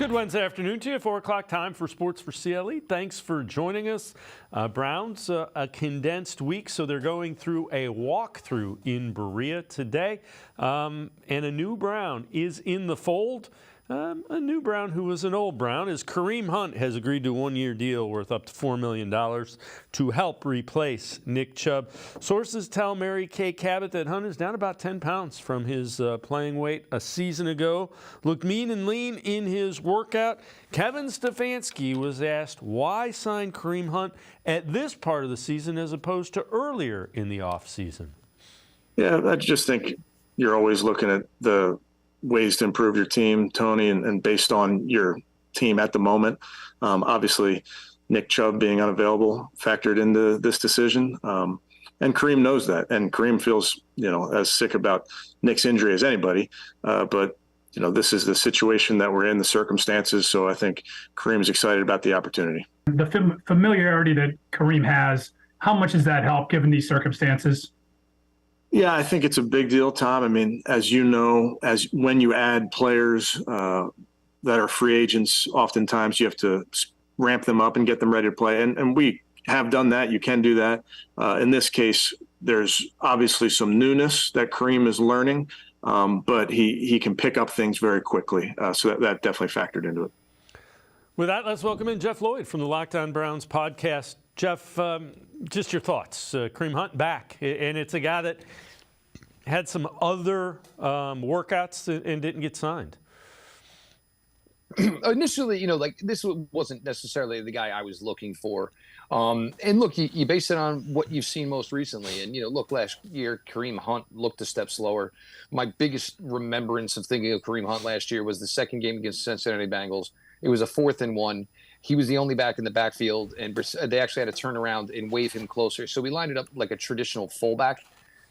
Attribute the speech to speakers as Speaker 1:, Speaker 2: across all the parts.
Speaker 1: Good Wednesday afternoon to you. 4 o'clock time for Sports4CLE. Thanks for joining us. Browns, a condensed week, so they're going through a walkthrough in Berea today. And a new Brown is in the fold. A new Brown who was an old Brown is Kareem Hunt has agreed to a one-year deal worth up to $4 million to help replace Nick Chubb. Sources tell Mary Kay Cabot that Hunt is down about 10 pounds from his playing weight a season ago. Looked mean and lean in his workout. Kevin Stefanski was asked why sign Kareem Hunt at this part of the season as opposed to earlier in the offseason.
Speaker 2: Yeah, I just think you're always looking at the ways to improve your team, Tony, and based on your team at the moment. Obviously, Nick Chubb being unavailable factored into this decision. And Kareem knows that. And Kareem feels, as sick about Nick's injury as anybody. But, this is the situation that we're in, the circumstances. So I think Kareem's excited about the opportunity.
Speaker 3: The familiarity that Kareem has, how much does that help given these circumstances?
Speaker 2: Yeah, I think it's a big deal, Tom. I mean, as you know, when you add players that are free agents, oftentimes you have to ramp them up and get them ready to play. And we have done that. You can do that. In this case, there's obviously some newness that Kareem is learning, but he can pick up things very quickly. So that definitely factored into it.
Speaker 1: With that, let's welcome in Jeff Lloyd from the Locked On Browns podcast. Jeff, just your thoughts. Kareem Hunt back, and it's a guy that had some other workouts and didn't get signed.
Speaker 4: Initially, this wasn't necessarily the guy I was looking for. And look, you base it on what you've seen most recently. And, look, last year, Kareem Hunt looked a step slower. My biggest remembrance of thinking of Kareem Hunt last year was the second game against Cincinnati Bengals. It was a 4th and 1. He was the only back in the backfield, and they actually had to turn around and wave him closer. So we lined it up like a traditional fullback,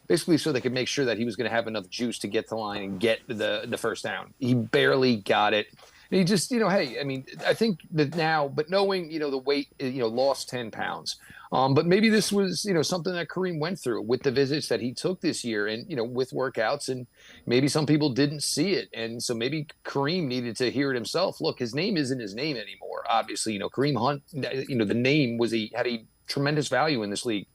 Speaker 4: basically so they could make sure that he was going to have enough juice to get to the line and get the first down. He barely got it. And he just, hey, I mean, I think that now, but knowing, the weight, lost 10 pounds. But maybe this was, something that Kareem went through with the visits that he took this year and, with workouts, and maybe some people didn't see it. And so maybe Kareem needed to hear it himself. Look, his name isn't his name anymore. Obviously, Kareem Hunt, the name had a tremendous value in this league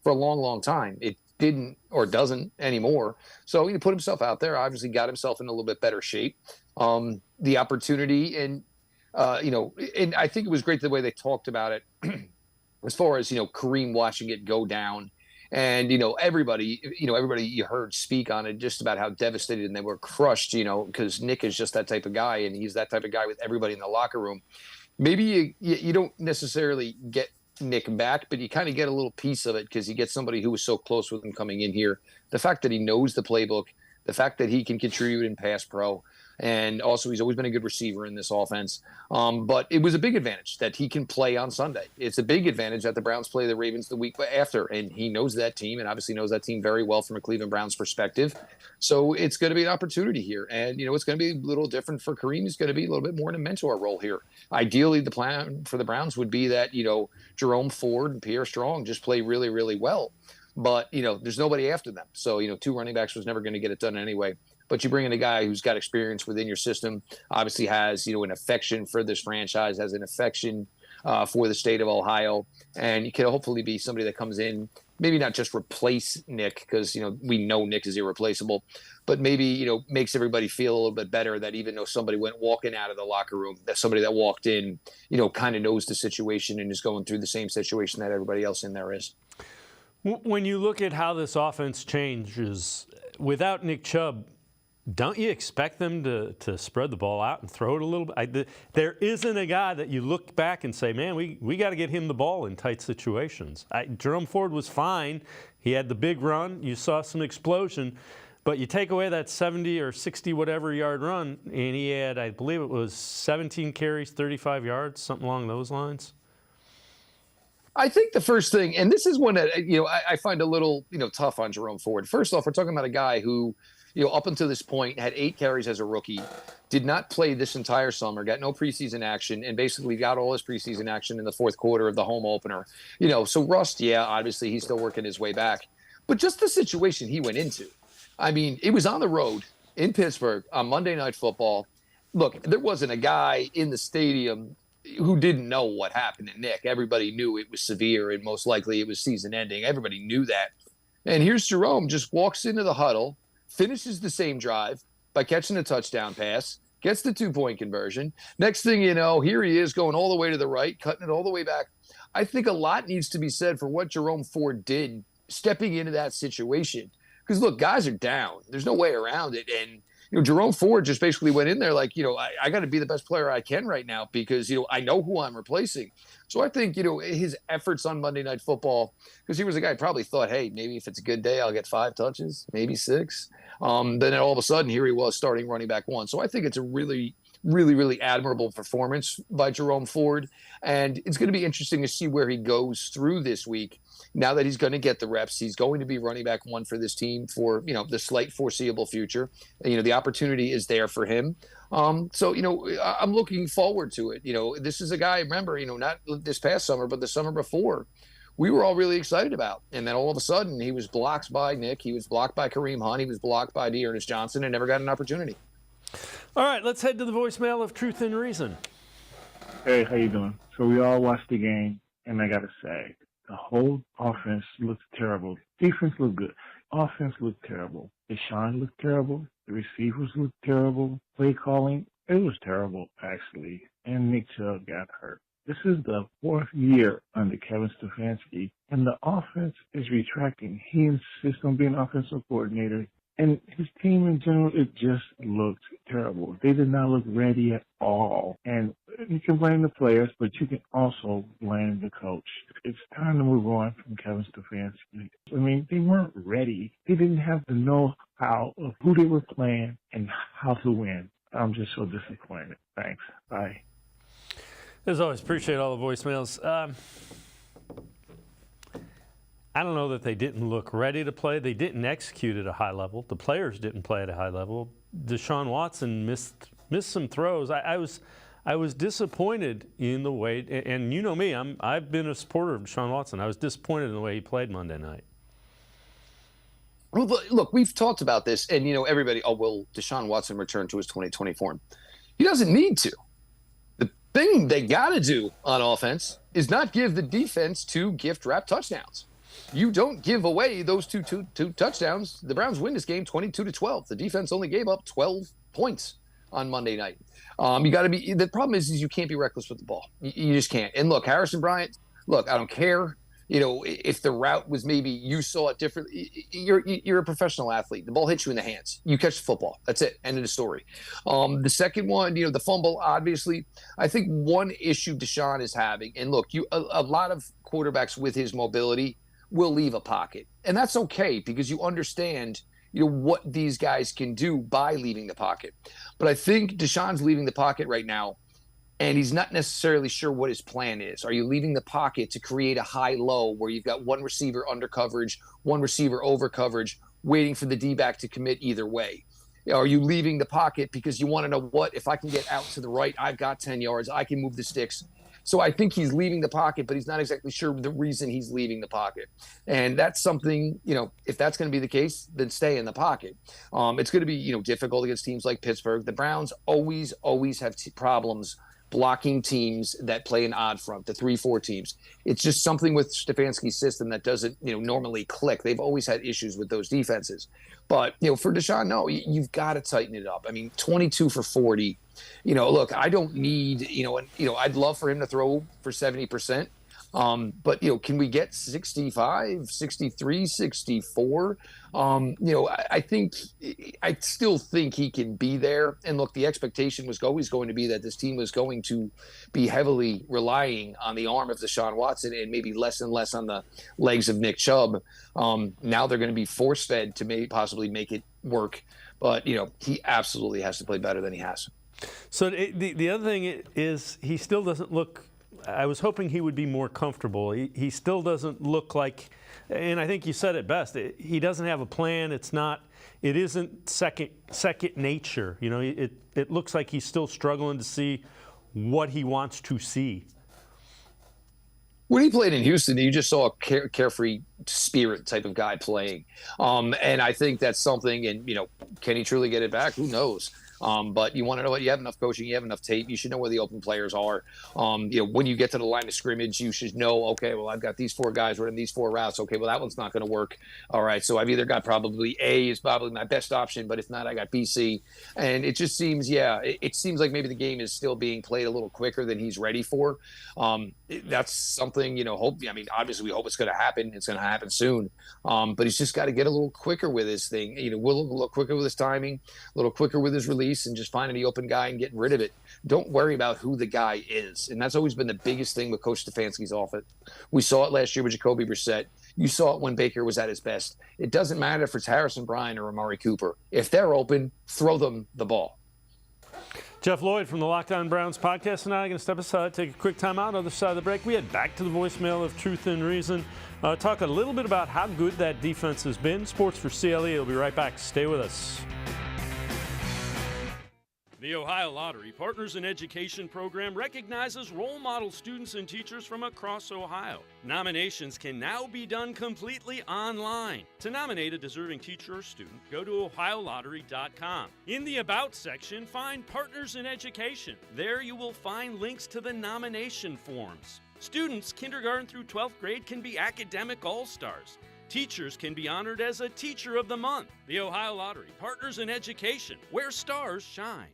Speaker 4: for a long, long time. It didn't or doesn't anymore. So he put himself out there, obviously got himself in a little bit better shape. The opportunity and, and I think it was great the way they talked about it as far as, Kareem watching it go down and, everybody you heard speak on it just about how devastated and they were crushed, because Nick is just that type of guy and he's that type of guy with everybody in the locker room. Maybe you don't necessarily get Nick back, but you kind of get a little piece of it because you get somebody who was so close with him coming in here. The fact that he knows the playbook, the fact that he can contribute in pass pro, and also he's always been a good receiver in this offense. But it was a big advantage that he can play on Sunday. It's a big advantage that the Browns play the Ravens the week after, and he knows that team and obviously knows that team very well from a Cleveland Browns perspective. So it's going to be an opportunity here. And, it's going to be a little different for Kareem. He's going to be a little bit more in a mentor role here. Ideally, the plan for the Browns would be that, Jerome Ford and Pierre Strong just play really, really well. But, there's nobody after them. So, 2 running backs was never going to get it done anyway. But you bring in a guy who's got experience within your system, obviously has, an affection for this franchise, has an affection for the state of Ohio. And you can hopefully be somebody that comes in, maybe not just replace Nick because, we know Nick is irreplaceable, but maybe, makes everybody feel a little bit better that even though somebody went walking out of the locker room, that somebody that walked in, kind of knows the situation and is going through the same situation that everybody else in there is.
Speaker 1: When you look at how this offense changes, without Nick Chubb, don't you expect them to spread the ball out and throw it a little bit? There isn't a guy that you look back and say, man, we got to get him the ball in tight situations. Jerome Ford was fine. He had the big run. You saw some explosion. But you take away that 70 or 60 whatever yard run, and he had, I believe it was 17 carries, 35 yards, something along those lines.
Speaker 4: I think the first thing, and this is one that, I find a little, tough on Jerome Ford. First off, we're talking about a guy who, up until this point had 8 carries as a rookie, did not play this entire summer, got no preseason action, and basically got all his preseason action in the fourth quarter of the home opener. So Rust, obviously he's still working his way back. But just the situation he went into. I mean, it was on the road in Pittsburgh on Monday Night Football. look, there wasn't a guy in the stadium who didn't know what happened to Nick. Everybody knew it was severe and most likely it was season ending. Everybody knew that. And here's Jerome, just walks into the huddle, finishes the same drive by catching a touchdown pass, gets the 2-point conversion. Next thing you know, here he is going all the way to the right, cutting it all the way back. I think a lot needs to be said for what Jerome Ford did stepping into that situation. Because, look, guys are down. There's no way around it. And, Jerome Ford just basically went in there like, I got to be the best player I can right now because, I know who I'm replacing. So I think, his efforts on Monday Night Football, because he was a guy who probably thought, hey, maybe if it's a good day, I'll get 5 touches, maybe 6. Then all of a sudden, here he was starting running back 1. So I think it's a really, really, really admirable performance by Jerome Ford. And it's going to be interesting to see where he goes through this week. Now that he's going to get the reps, he's going to be running back 1 for this team for, the slight foreseeable future. And, the opportunity is there for him. So, I'm looking forward to it. This is a guy, remember, not this past summer, but the summer before, we were all really excited about. And then all of a sudden, he was blocked by Nick. He was blocked by Kareem Hunt. He was blocked by Dearness Johnson and never got an opportunity.
Speaker 1: All right, let's head to the voicemail of Truth and Reason.
Speaker 5: Hey, how you doing? So we all watched the game, and I got to say, the whole offense looked terrible. Defense looked good. Offense looked terrible. Deshaun looked terrible. The receivers looked terrible. Play calling, it was terrible, actually. And Nick Chubb got hurt. This is the 4th year under Kevin Stefanski, and the offense is retracting. He insists on being offensive coordinator. And his team in general, it just looked terrible. They did not look ready at all. And you can blame the players, but you can also blame the coach. It's time to move on from Kevin Stefanski. I mean, they weren't ready. They didn't have the know-how of who they were playing and how to win. I'm just so disappointed. Thanks. Bye.
Speaker 1: As always, appreciate all the voicemails. I don't know that they didn't look ready to play. They didn't execute at a high level. The players didn't play at a high level. Deshaun Watson missed some throws. I was disappointed in the way, and you know me, I've been a supporter of Deshaun Watson. I was disappointed in the way he played Monday night.
Speaker 4: Well, look, we've talked about this, and everybody, will Deshaun Watson return to his 2020 form? He doesn't need to. The thing they got to do on offense is not give the defense 2 gift wrap touchdowns. You don't give away those two touchdowns. The Browns win this game 22-12. The defense only gave up 12 points on Monday night. You got to be. The problem is you can't be reckless with the ball. You just can't. And look, Harrison Bryant. Look, I don't care. If the route was maybe you saw it differently. You're a professional athlete. The ball hits you in the hands. You catch the football. That's it. End of the story. The second one, the fumble. Obviously, I think one issue Deshaun is having. And look, a lot of quarterbacks with his mobility will leave a pocket. And that's okay because you understand, what these guys can do by leaving the pocket. But I think Deshaun's leaving the pocket right now, and he's not necessarily sure what his plan is. Are you leaving the pocket to create a high-low where you've got one receiver under coverage, one receiver over coverage, waiting for the D-back to commit either way? Are you leaving the pocket because you want to know if I can get out to the right, I've got 10 yards, I can move the sticks. So I think he's leaving the pocket, but he's not exactly sure the reason he's leaving the pocket. And that's something, if that's going to be the case, then stay in the pocket. It's going to be, difficult against teams like Pittsburgh. The Browns always have problems blocking teams that play an odd front, the 3-4 teams. It's just something with Stefanski's system that doesn't, normally click. They've always had issues with those defenses. But, for Deshaun, no, you've got to tighten it up. I mean, 22 for 40. Look, I don't need, I'd love for him to throw for 70%. But, can we get 65, 63, 64? I still think he can be there. And look, the expectation was always going to be that this team was going to be heavily relying on the arm of Deshaun Watson and maybe less and less on the legs of Nick Chubb. Now they're going to be force-fed to possibly make it work. But, he absolutely has to play better than he has.
Speaker 1: So the other thing is he still doesn't look – I was hoping he would be more comfortable. He still doesn't look like – and I think you said it best. He doesn't have a plan. It isn't second nature. It looks like he's still struggling to see what he wants to see.
Speaker 4: When he played in Houston, you just saw a carefree spirit type of guy playing. And I think that's something, and, can he truly get it back? Who knows? But you want to know what you have enough coaching, you have enough tape, you should know where the open players are. When you get to the line of scrimmage, you should know, okay, well, I've got these 4 guys running these 4 routes. Okay, well, that one's not going to work. All right, so I've either got probably A is probably my best option, but if not, I got B, C. And it just seems, it seems like maybe the game is still being played a little quicker than he's ready for. That's something, obviously we hope it's going to happen. It's going to happen soon. But he's just got to get a little quicker with his thing. A little quicker with his timing, a little quicker with his release, and just finding the open guy and getting rid of it. Don't worry about who the guy is. And that's always been the biggest thing with Coach Stefanski's offense. We saw it last year with Jacoby Brissett. You saw it when Baker was at his best. It doesn't matter if it's Harrison Bryant or Amari Cooper. If they're open, throw them the ball.
Speaker 1: Jeff Lloyd from the Locked On Browns podcast and I are going to step aside, take a quick time out. On the other side of the break, we head back to the voicemail of Truth and Reason. Talk a little bit about how good that defense has been. Sports for CLE. We'll be right back. Stay with us. The Ohio Lottery Partners in Education program recognizes role model students and teachers from across Ohio. Nominations can now be done completely online. To nominate a deserving teacher or student, go to ohiolottery.com. In the About section, find Partners in Education. There you will find links to the nomination forms. Students kindergarten through 12th grade can be academic all-stars. Teachers can be honored as a Teacher of the Month. The Ohio Lottery Partners in Education, where stars shine.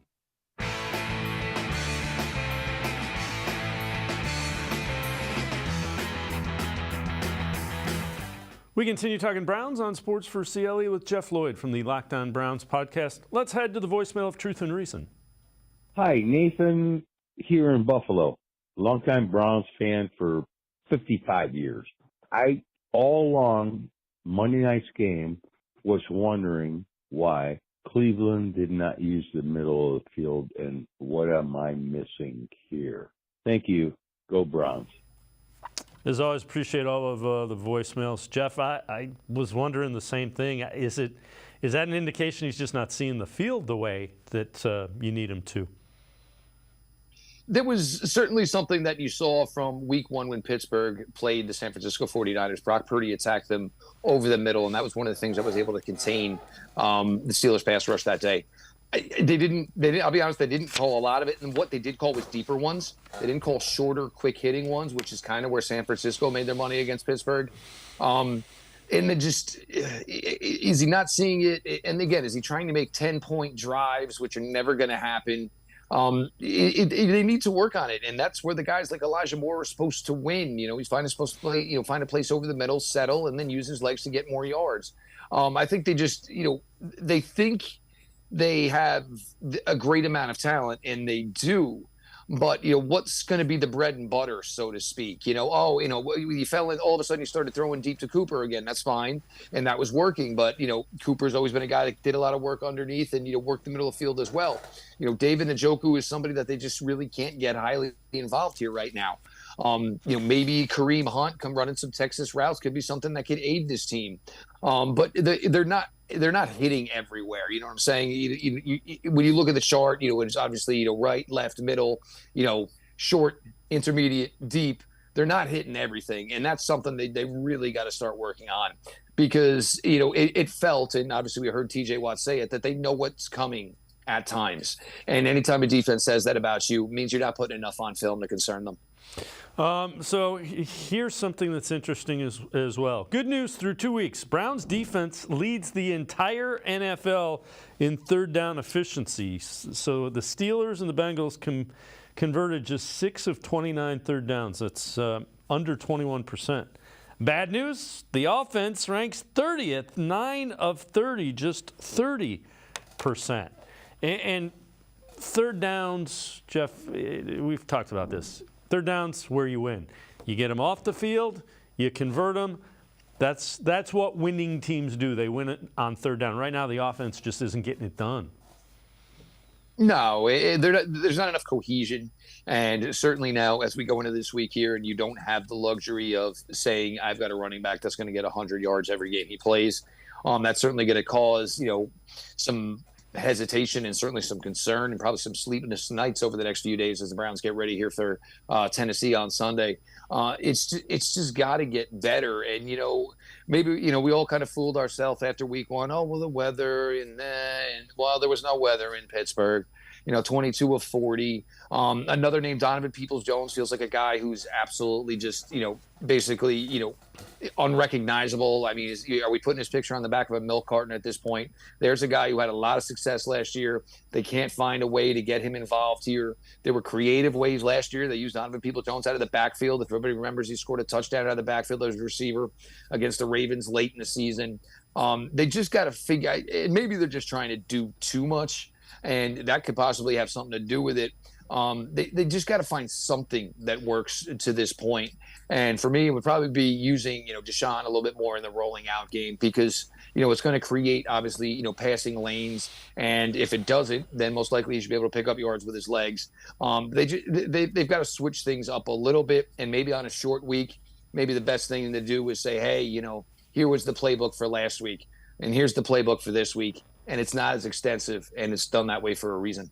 Speaker 1: We continue talking Browns on Sports for CLE with Jeff Lloyd from the Locked On Browns podcast. Let's head to the voicemail of Truth and Reason.
Speaker 6: Hi, Nathan here in Buffalo. Longtime Browns fan for 55 years. I, all along Monday night's game, was wondering why Cleveland did not use the middle of the field, and what am I missing here? Thank you. Go Browns.
Speaker 1: As always, appreciate all of the voicemails. Jeff, I was wondering the same thing. Is that an indication he's just not seeing the field the way that you need him to?
Speaker 4: There was certainly something that you saw from week 1 when Pittsburgh played the San Francisco 49ers. Brock Purdy attacked them over the middle, and that was one of the things that was able to contain the Steelers' pass rush that day. They didn't, I'll be honest, they didn't call a lot of it, and what they did call was deeper ones. They didn't call shorter, quick-hitting ones, which is kind of where San Francisco made their money against Pittsburgh. And then just, is he not seeing it? And again, is he trying to make 10-point drives, which are never going to happen? They need to work on it, and that's where the guys like Elijah Moore are supposed to win. He's supposed to play, find a place over the middle, settle, and then use his legs to get more yards. I think they just, they think they have a great amount of talent, and they do. But, what's going to be the bread and butter, so to speak? You fell in, all of a sudden you started throwing deep to Cooper again. That's fine. And that was working. But, Cooper's always been a guy that did a lot of work underneath and, worked the middle of the field as well. David Njoku is somebody that they just really can't get highly involved here right now. Maybe Kareem Hunt come running some Texas routes could be something that could aid this team. But they're not hitting everywhere. You know what I'm saying? When you look at the chart, it's obviously, right, left, middle, short, intermediate, deep. They're not hitting everything. And that's something they really got to start working on because, it felt, and obviously we heard TJ Watt say it, that they know what's coming at times. And anytime a defense says that about you, it means you're not putting enough on film to concern them.
Speaker 1: So here's something that's interesting as well. Good news through 2 weeks. Browns defense leads the entire NFL in third down efficiency. So the Steelers and the Bengals converted just 6 of 29 third downs. That's under 21%. Bad news, the offense ranks 30th, 9 of 30, just 30%. And third downs, Jeff, we've talked about this. Third down's where you win. You get them off the field, you convert them. That's what winning teams do. They win it on third down. Right now, the offense just isn't getting it done.
Speaker 4: No, there's not enough cohesion. And certainly now, as we go into this week here, and you don't have the luxury of saying, I've got a running back that's going to get 100 yards every game he plays, that's certainly going to cause, some hesitation and certainly some concern and probably some sleepless nights over the next few days as the Browns get ready here for Tennessee on Sunday. It's just got to get better. And, maybe, we all kind of fooled ourselves after week 1. Oh, well, the weather and well, there was no weather in Pittsburgh. 22 of 40. Another name, Donovan Peoples-Jones, feels like a guy who's absolutely just, basically, unrecognizable. I mean, are we putting his picture on the back of a milk carton at this point? There's a guy who had a lot of success last year. They can't find a way to get him involved here. There were creative ways last year. They used Donovan Peoples-Jones out of the backfield. If everybody remembers, he scored a touchdown out of the backfield as a receiver against the Ravens late in the season. They just got to figure – maybe they're just trying to do too much, and that could possibly have something to do with it. They just got to find something that works to this point. And for me, it would probably be using, Deshaun a little bit more in the rolling out game because, it's going to create, obviously, passing lanes. And if it doesn't, then most likely he should be able to pick up yards with his legs. They've got to switch things up a little bit. And maybe on a short week, maybe the best thing to do is say, hey, here was the playbook for last week. And here's the playbook for this week. And it's not as extensive, and it's done that way for a reason.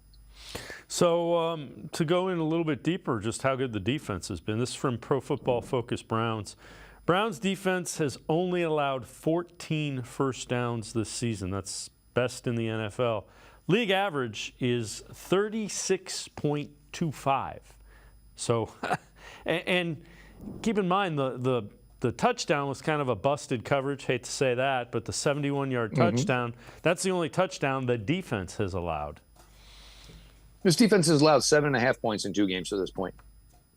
Speaker 1: So to go in a little bit deeper, just how good the defense has been. This is from Pro Football Focus Browns. Browns defense has only allowed 14 first downs this season. That's best in the NFL. League average is 36.25. So, and keep in mind the touchdown was kind of a busted coverage. Hate to say that, but the 71-yard touchdown, that's the only touchdown the defense has allowed.
Speaker 4: This defense has allowed 7.5 points in 2 games to this point.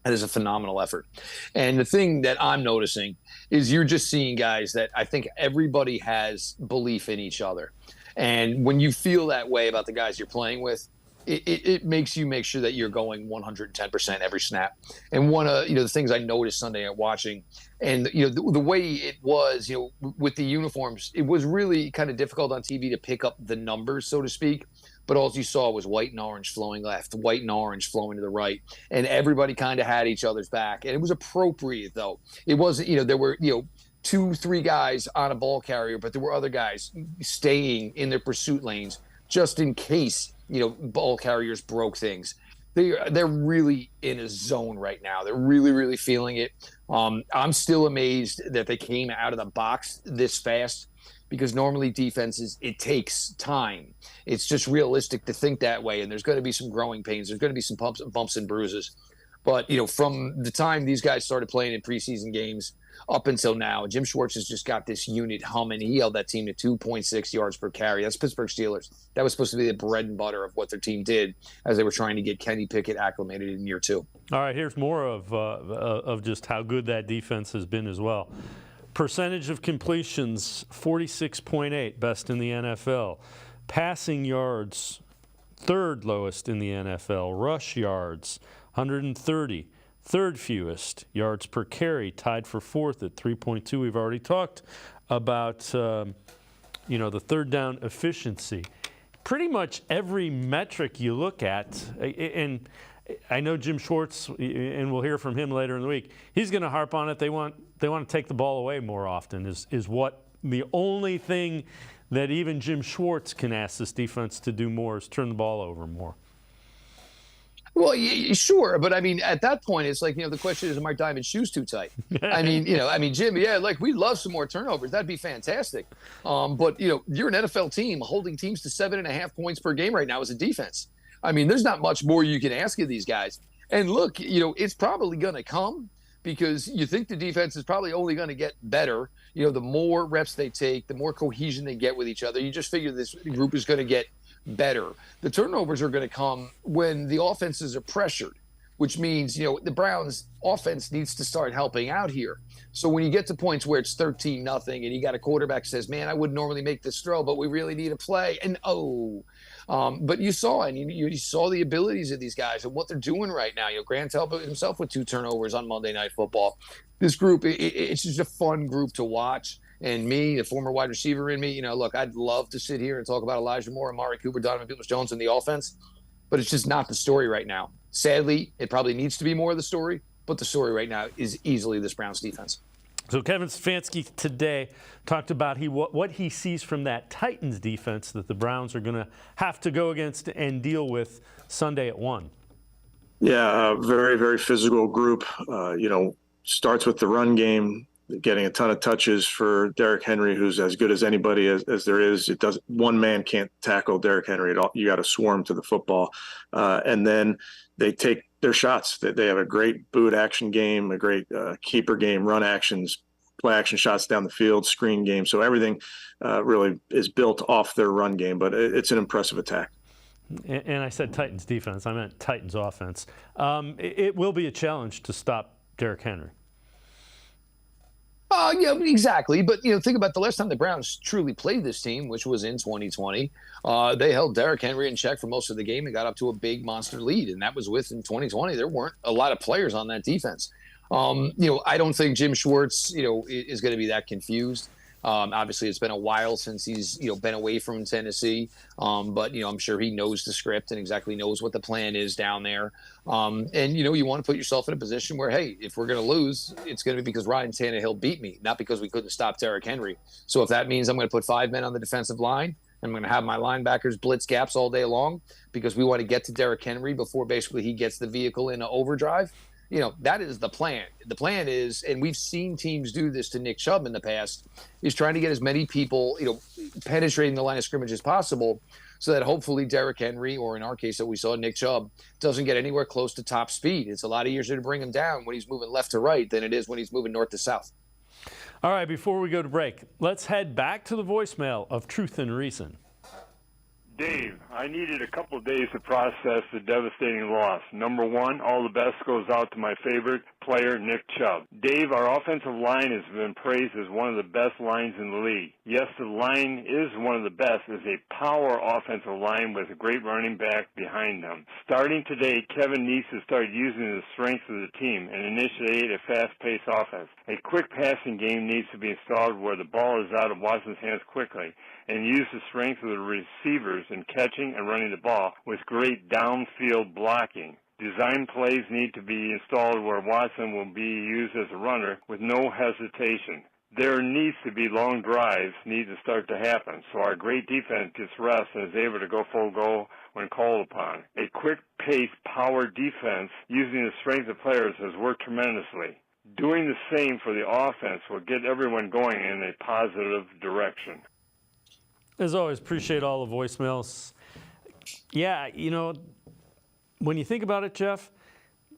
Speaker 4: That is a phenomenal effort. And the thing that I'm noticing is you're just seeing guys that I think everybody has belief in each other. And when you feel that way about the guys you're playing with, it makes you make sure that you're going 110% every snap. And one of the things I noticed Sunday at watching, and the way it was, with the uniforms, it was really kind of difficult on TV to pick up the numbers, so to speak. But all you saw was white and orange flowing left, white and orange flowing to the right, and everybody kind of had each other's back. And it was appropriate, though. It wasn't, there were 2-3 guys on a ball carrier, but there were other guys staying in their pursuit lanes just in case ball carriers broke things. They're really in a zone right now. They're really, really feeling it. I'm still amazed that they came out of the box this fast because normally defenses, it takes time. It's just realistic to think that way, and there's going to be some growing pains. There's going to be some bumps and bruises. But, from the time these guys started playing in preseason games up until now, Jim Schwartz has just got this unit humming. He held that team to 2.6 yards per carry. That's Pittsburgh Steelers. That was supposed to be the bread and butter of what their team did as they were trying to get Kenny Pickett acclimated in year 2.
Speaker 1: All right, here's more of just how good that defense has been as well. Percentage of completions, 46.8, best in the NFL. Passing yards, third lowest in the NFL. Rush yards, 130, third fewest. Yards per carry, tied for fourth at 3.2. We've already talked about, the third down efficiency. Pretty much every metric you look at, and I know Jim Schwartz, and we'll hear from him later in the week, he's going to harp on it. They want to take the ball away more often is what the only thing that even Jim Schwartz can ask this defense to do more is turn the ball over more.
Speaker 4: Well, sure, but I mean, at that point, it's like the question is, are my diamond shoes too tight? I mean, Jim, we'd love some more turnovers. That'd be fantastic. But you're an NFL team holding teams to 7.5 points per game right now as a defense. I mean, there's not much more you can ask of these guys. And look, it's probably going to come because you think the defense is probably only going to get better. The more reps they take, the more cohesion they get with each other. You just figure this group is going to get better. The turnovers are going to come when the offenses are pressured, which means, the Browns offense needs to start helping out here. So when you get to points where it's 13-0 and you got a quarterback says, man, I wouldn't normally make this throw, but we really need a play. And but you saw, and you saw the abilities of these guys and what they're doing right now. Grant helped himself with 2 turnovers on Monday Night Football. This group, it's just a fun group to watch. And me, the former wide receiver in me, look, I'd love to sit here and talk about Elijah Moore, Amari Cooper, Donovan Peoples-Jones, and the offense, but it's just not the story right now. Sadly, it probably needs to be more of the story, but the story right now is easily this Browns defense.
Speaker 1: So Kevin Stefanski today talked about what he sees from that Titans defense that the Browns are going to have to go against and deal with Sunday at 1.
Speaker 2: Yeah, very, very physical group. Starts with the run game, getting a ton of touches for Derrick Henry, who's as good as anybody as there is. One man can't tackle Derrick Henry at all. You got to swarm to the football. And then they take their shots. They have a great boot action game, a great keeper game, run actions, play action shots down the field, screen game. So everything really is built off their run game, but it's an impressive attack.
Speaker 1: And I said Titans defense. I meant Titans offense. It will be a challenge to stop Derrick Henry.
Speaker 4: Yeah, exactly. But, think about the last time the Browns truly played this team, which was in 2020. They held Derrick Henry in check for most of the game and got up to a big monster lead. And that was in 2020. There weren't a lot of players on that defense. I don't think Jim Schwartz, is going to be that confused. Obviously, it's been a while since he's, been away from Tennessee. But, I'm sure he knows the script and exactly knows what the plan is down there. And, you want to put yourself in a position where, hey, if we're going to lose, it's going to be because Ryan Tannehill beat me, not because we couldn't stop Derrick Henry. So if that means I'm going to put 5 men on the defensive line, I'm going to have my linebackers blitz gaps all day long because we want to get to Derrick Henry before basically he gets the vehicle into overdrive. That is the plan. The plan is, and we've seen teams do this to Nick Chubb in the past, is trying to get as many people, penetrating the line of scrimmage as possible so that hopefully Derrick Henry, or in our case that we saw Nick Chubb, doesn't get anywhere close to top speed. It's a lot easier to bring him down when he's moving left to right than it is when he's moving north to south.
Speaker 1: All right, before we go to break, let's head back to the voicemail of Truth and Reason.
Speaker 7: Dave, I needed a couple of days to process the devastating loss. Number one, all the best goes out to my favorite player, Nick Chubb. Dave, our offensive line has been praised as one of the best lines in the league. Yes, the line is one of the best. It's a power offensive line with a great running back behind them. Starting today, Kevin needs to start using the strengths of the team and initiate a fast-paced offense. A quick passing game needs to be installed where the ball is out of Watson's hands quickly, and use the strength of the receivers in catching and running the ball with great downfield blocking. Design plays need to be installed where Watson will be used as a runner with no hesitation. There needs to be long drives need to start to happen so our great defense gets rest and is able to go full go when called upon. A quick-paced power defense using the strength of players has worked tremendously. Doing the same for the offense will get everyone going in a positive direction.
Speaker 1: As always, appreciate all the voicemails. Yeah, when you think about it, Jeff,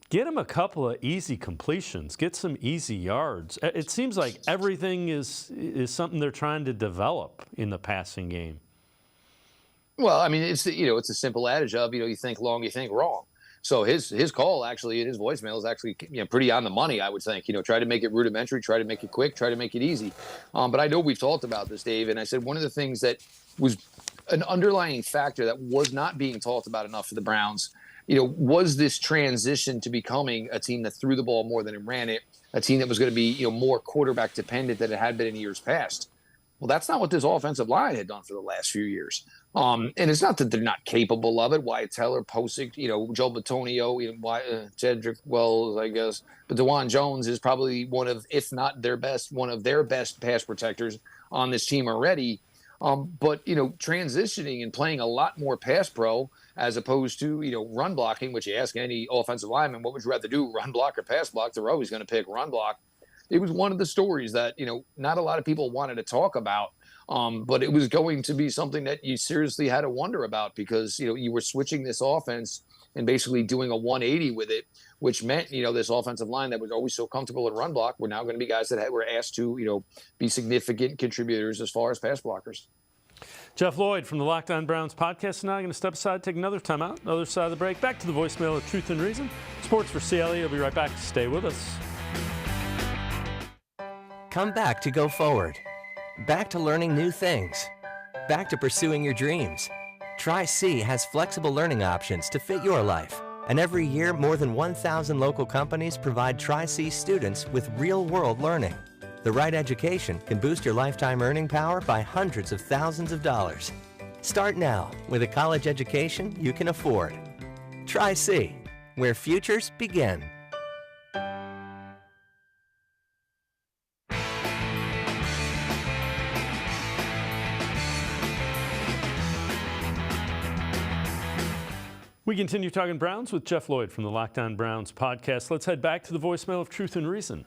Speaker 1: get him a couple of easy completions. Get some easy yards. It seems like everything is something they're trying to develop in the passing game.
Speaker 4: Well, I mean, it's a simple adage of, you think long, you think wrong. So his call actually in his voicemail is actually pretty on the money, I would think. Try to make it rudimentary, try to make it quick, try to make it easy. But I know we've talked about this, Dave, and I said one of the things that was an underlying factor that was not being talked about enough for the Browns, was this transition to becoming a team that threw the ball more than it ran it, a team that was going to be more quarterback dependent than it had been in years past. Well, that's not what this offensive line had done for the last few years. And it's not that they're not capable of it. Wyatt Teller, Posick, Joe Bitonio, Jedrick Wells, I guess. But DeJuan Jones is probably one of, if not one of their best pass protectors on this team already. But transitioning and playing a lot more pass pro as opposed to, run blocking, which you ask any offensive lineman, what would you rather do, run block or pass block? They're always going to pick run block. It was one of the stories that, not a lot of people wanted to talk about, but it was going to be something that you seriously had to wonder about because, you were switching this offense and basically doing a 180 with it, which meant, this offensive line that was always so comfortable in run block were now going to be guys that were asked to, be significant contributors as far as pass blockers.
Speaker 1: Jeff Lloyd from the Locked On Browns podcast. Now I'm going to step aside, take another timeout, other side of the break. Back to the voicemail of Truth and Reason. Sports4CLE. I'll be right back. Stay with us.
Speaker 8: Come back to go forward. Back to learning new things. Back to pursuing your dreams. Tri-C has flexible learning options to fit your life. And every year, more than 1,000 local companies provide Tri-C students with real-world learning. The right education can boost your lifetime earning power by hundreds of thousands of dollars. Start now with a college education you can afford. Tri-C, where futures begin.
Speaker 1: We continue talking Browns with Jeff Lloyd from the Locked On Browns podcast. Let's head back to the voicemail of Truth and Reason.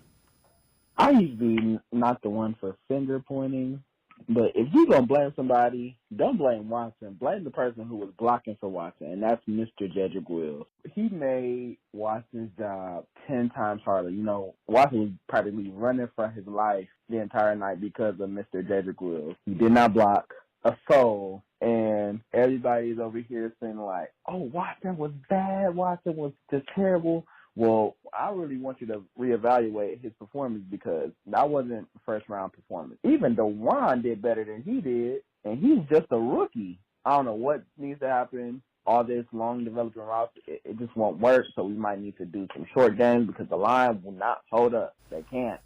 Speaker 9: I usually not the one for finger pointing, but if you're going to blame somebody, don't blame Watson. Blame the person who was blocking for Watson, and that's Mr. Jedrick Wills. He made Watson's job 10 times harder. You know, Watson was practically running for his life the entire night because of Mr. Jedrick Wills. He did not block a soul, and everybody's over here saying like, oh, Watson was bad, Watson was just terrible. Well, I really want you to reevaluate his performance because that wasn't a first-round performance. Even DeJuan did better than he did, and he's just a rookie. I don't know what needs to happen. All this long development route, it just won't work, so we might need to do some short games because the line will not hold up. They can't.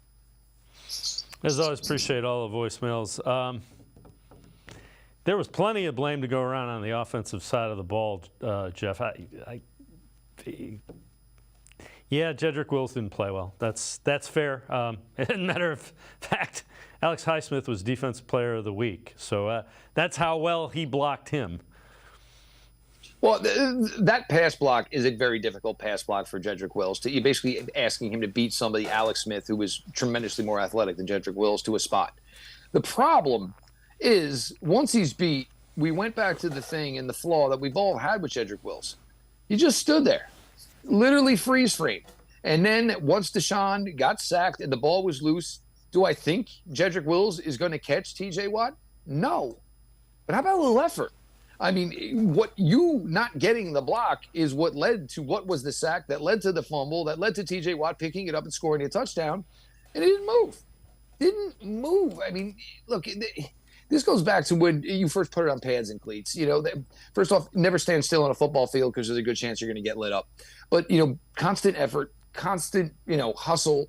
Speaker 1: As always, appreciate all the voicemails. There was plenty of blame to go around on the offensive side of the ball, Jeff. Yeah, Jedrick Wills didn't play well. That's fair. As a matter of fact, Alex Highsmith was Defensive Player of the Week. So that's how well he blocked him.
Speaker 4: Well, that pass block is a very difficult pass block for Jedrick Wills. You're basically asking him to beat somebody, Alex Smith, who was tremendously more athletic than Jedrick Wills, to a spot. The problem is once he's beat, we went back to the thing and the flaw that we've all had with Jedrick Wills. He just stood there. Literally freeze frame. And then once Deshaun got sacked and the ball was loose, do I think Jedrick Wills is going to catch TJ Watt? No. But how about a little effort? I mean, what you not getting the block is what led to what was the sack that led to the fumble, that led to TJ Watt picking it up and scoring a touchdown. And it didn't move. Didn't move. I mean, look, this goes back to when you first put it on pads and cleats. You know, first off, never stand still on a football field because there's a good chance you're going to get lit up. But, you know, constant effort, constant, hustle.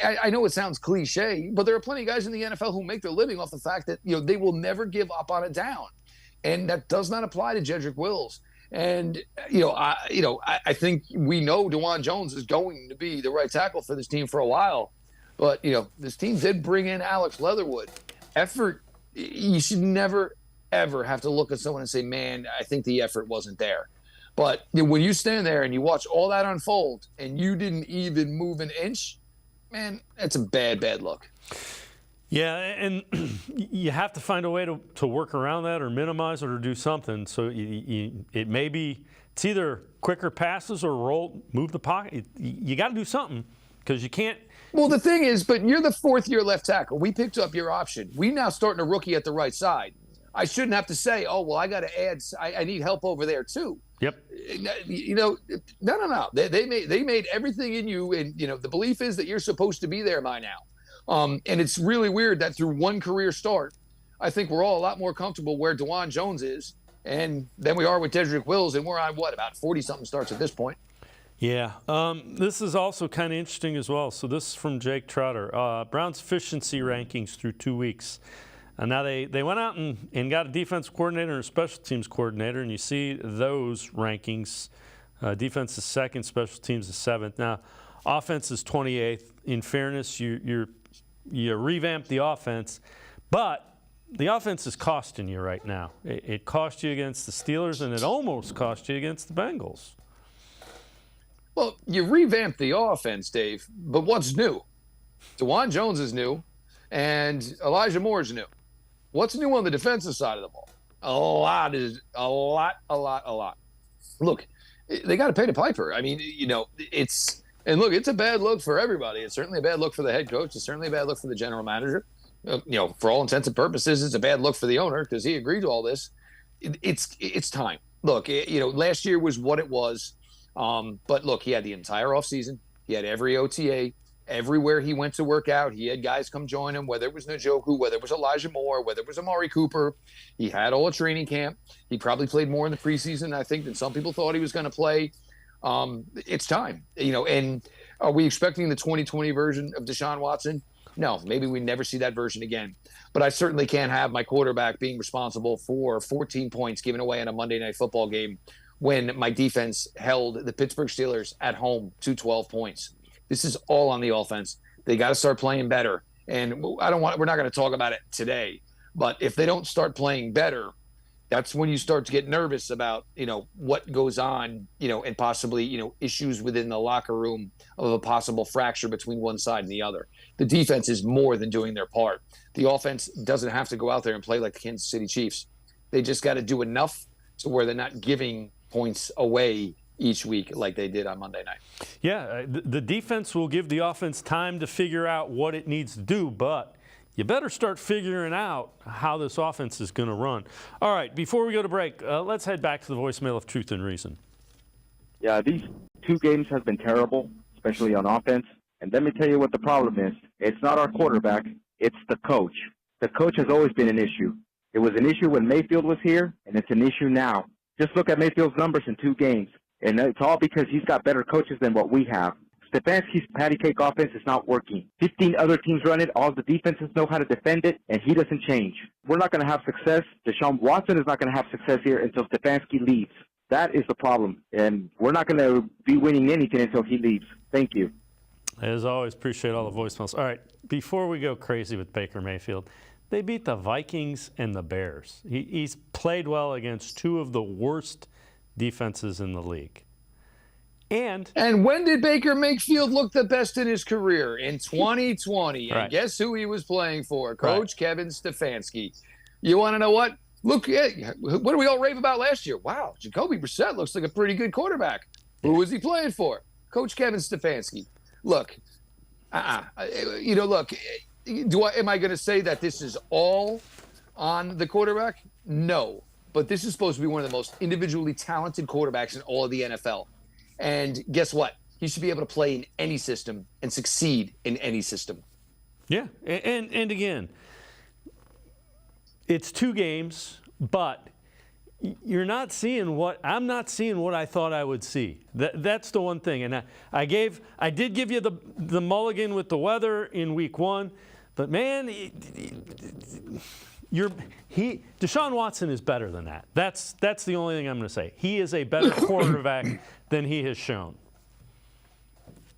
Speaker 4: I know it sounds cliche, but there are plenty of guys in the NFL who make their living off the fact that, they will never give up on a down. And that does not apply to Jedrick Wills. And, I think we know DeJuan Jones is going to be the right tackle for this team for a while. But, this team did bring in Alex Leatherwood. Effort, you should never, ever have to look at someone and say, man, I think the effort wasn't there. But when you stand there and you watch all that unfold and you didn't even move an inch, man, that's a bad, bad look.
Speaker 1: Yeah, and you have to find a way to work around that or minimize it or do something. So it may be it's either quicker passes or move the pocket. You got to do something because you can't.
Speaker 4: Well, the thing is, but you're the fourth-year left tackle. We picked up your option. We now starting a rookie at the right side. I shouldn't have to say, oh, well, I got to add. I need help over there too.
Speaker 1: Yep.
Speaker 4: No. They made everything in you, and the belief is that you're supposed to be there by now. And it's really weird that through one career start, I think we're all a lot more comfortable where DeJuan Jones is, and than we are with Jedrick Wills, and we're on about 40-something starts at this point.
Speaker 1: Yeah, this is also kind of interesting as well. So this is from Jake Trotter. Browns efficiency rankings through 2 weeks. And now they went out and got a defense coordinator and a special teams coordinator, and you see those rankings. Defense is second, special teams is seventh. Now, offense is 28th. In fairness, you revamped the offense, but the offense is costing you right now. It cost you against the Steelers, and it almost cost you against the Bengals.
Speaker 4: Well, you revamped the offense, Dave, but what's new? DeJuan Jones is new, and Elijah Moore is new. What's new on the defensive side of the ball? A lot. Look, they got to pay the piper. I mean, it's a bad look for everybody. It's certainly a bad look for the head coach. It's certainly a bad look for the general manager. For all intents and purposes, it's a bad look for the owner because he agreed to all this. It's time. Look, last year was what it was. But look, he had the entire offseason. He had every OTA. Everywhere he went to work out, he had guys come join him, whether it was Njoku, whether it was Elijah Moore, whether it was Amari Cooper. He had all a training camp. He probably played more in the preseason, I think, than some people thought he was going to play. It's time. And are we expecting the 2020 version of Deshaun Watson? No, maybe we never see that version again. But I certainly can't have my quarterback being responsible for 14 points given away in a Monday Night Football game when my defense held the Pittsburgh Steelers at home to 12 points. This is all on the offense. They got to start playing better. And we're not going to talk about it today, but if they don't start playing better, That's when you start to get nervous about, what goes on, and possibly, issues within the locker room of a possible fracture between one side and the other. The defense is more than doing their part. The offense doesn't have to go out there and play like the Kansas City Chiefs. They just got to do enough to where they're not giving points away each week like they did on Monday night.
Speaker 1: Yeah, the defense will give the offense time to figure out what it needs to do, but you better start figuring out how this offense is going to run. All right, before we go to break, let's head back to the voicemail of Truth and Reason.
Speaker 10: Yeah, these 2 games have been terrible, especially on offense. And let me tell you what the problem is. It's not our quarterback. It's the coach. The coach has always been an issue. It was an issue when Mayfield was here, and it's an issue now. Just look at Mayfield's numbers in 2 games. And it's all because he's got better coaches than what we have. Stefanski's patty cake offense is not working. 15 other teams run it. All the defenses know how to defend it, and he doesn't change. We're not going to have success. Deshaun Watson is not going to have success here until Stefanski leaves. That is the problem, and we're not going to be winning anything until he leaves. Thank you.
Speaker 1: As always, appreciate all the voicemails. All right, before we go crazy with Baker Mayfield, they beat the Vikings and the Bears. He's played well against 2 of the worst defenses in the league. And
Speaker 4: when did Baker Mayfield look the best in his career? In 2020.
Speaker 1: Right.
Speaker 4: And guess who he was playing for? Coach Kevin Stefanski. You want to know what? Look, what did we all rave about last year? Wow, Jacoby Brissett looks like a pretty good quarterback. Who was he playing for? Coach Kevin Stefanski. Look, look, am I going to say that this is all on the quarterback? No. But this is supposed to be one of the most individually talented quarterbacks in all of the NFL. And guess what? He should be able to play in any system and succeed in any system.
Speaker 1: Yeah, and again, it's 2 games, but I'm not seeing what I thought I would see. That's the one thing. And I did give you the mulligan with the weather in week 1, but man, Deshaun Watson is better than that. That's the only thing I'm going to say. He is a better quarterback than he has shown.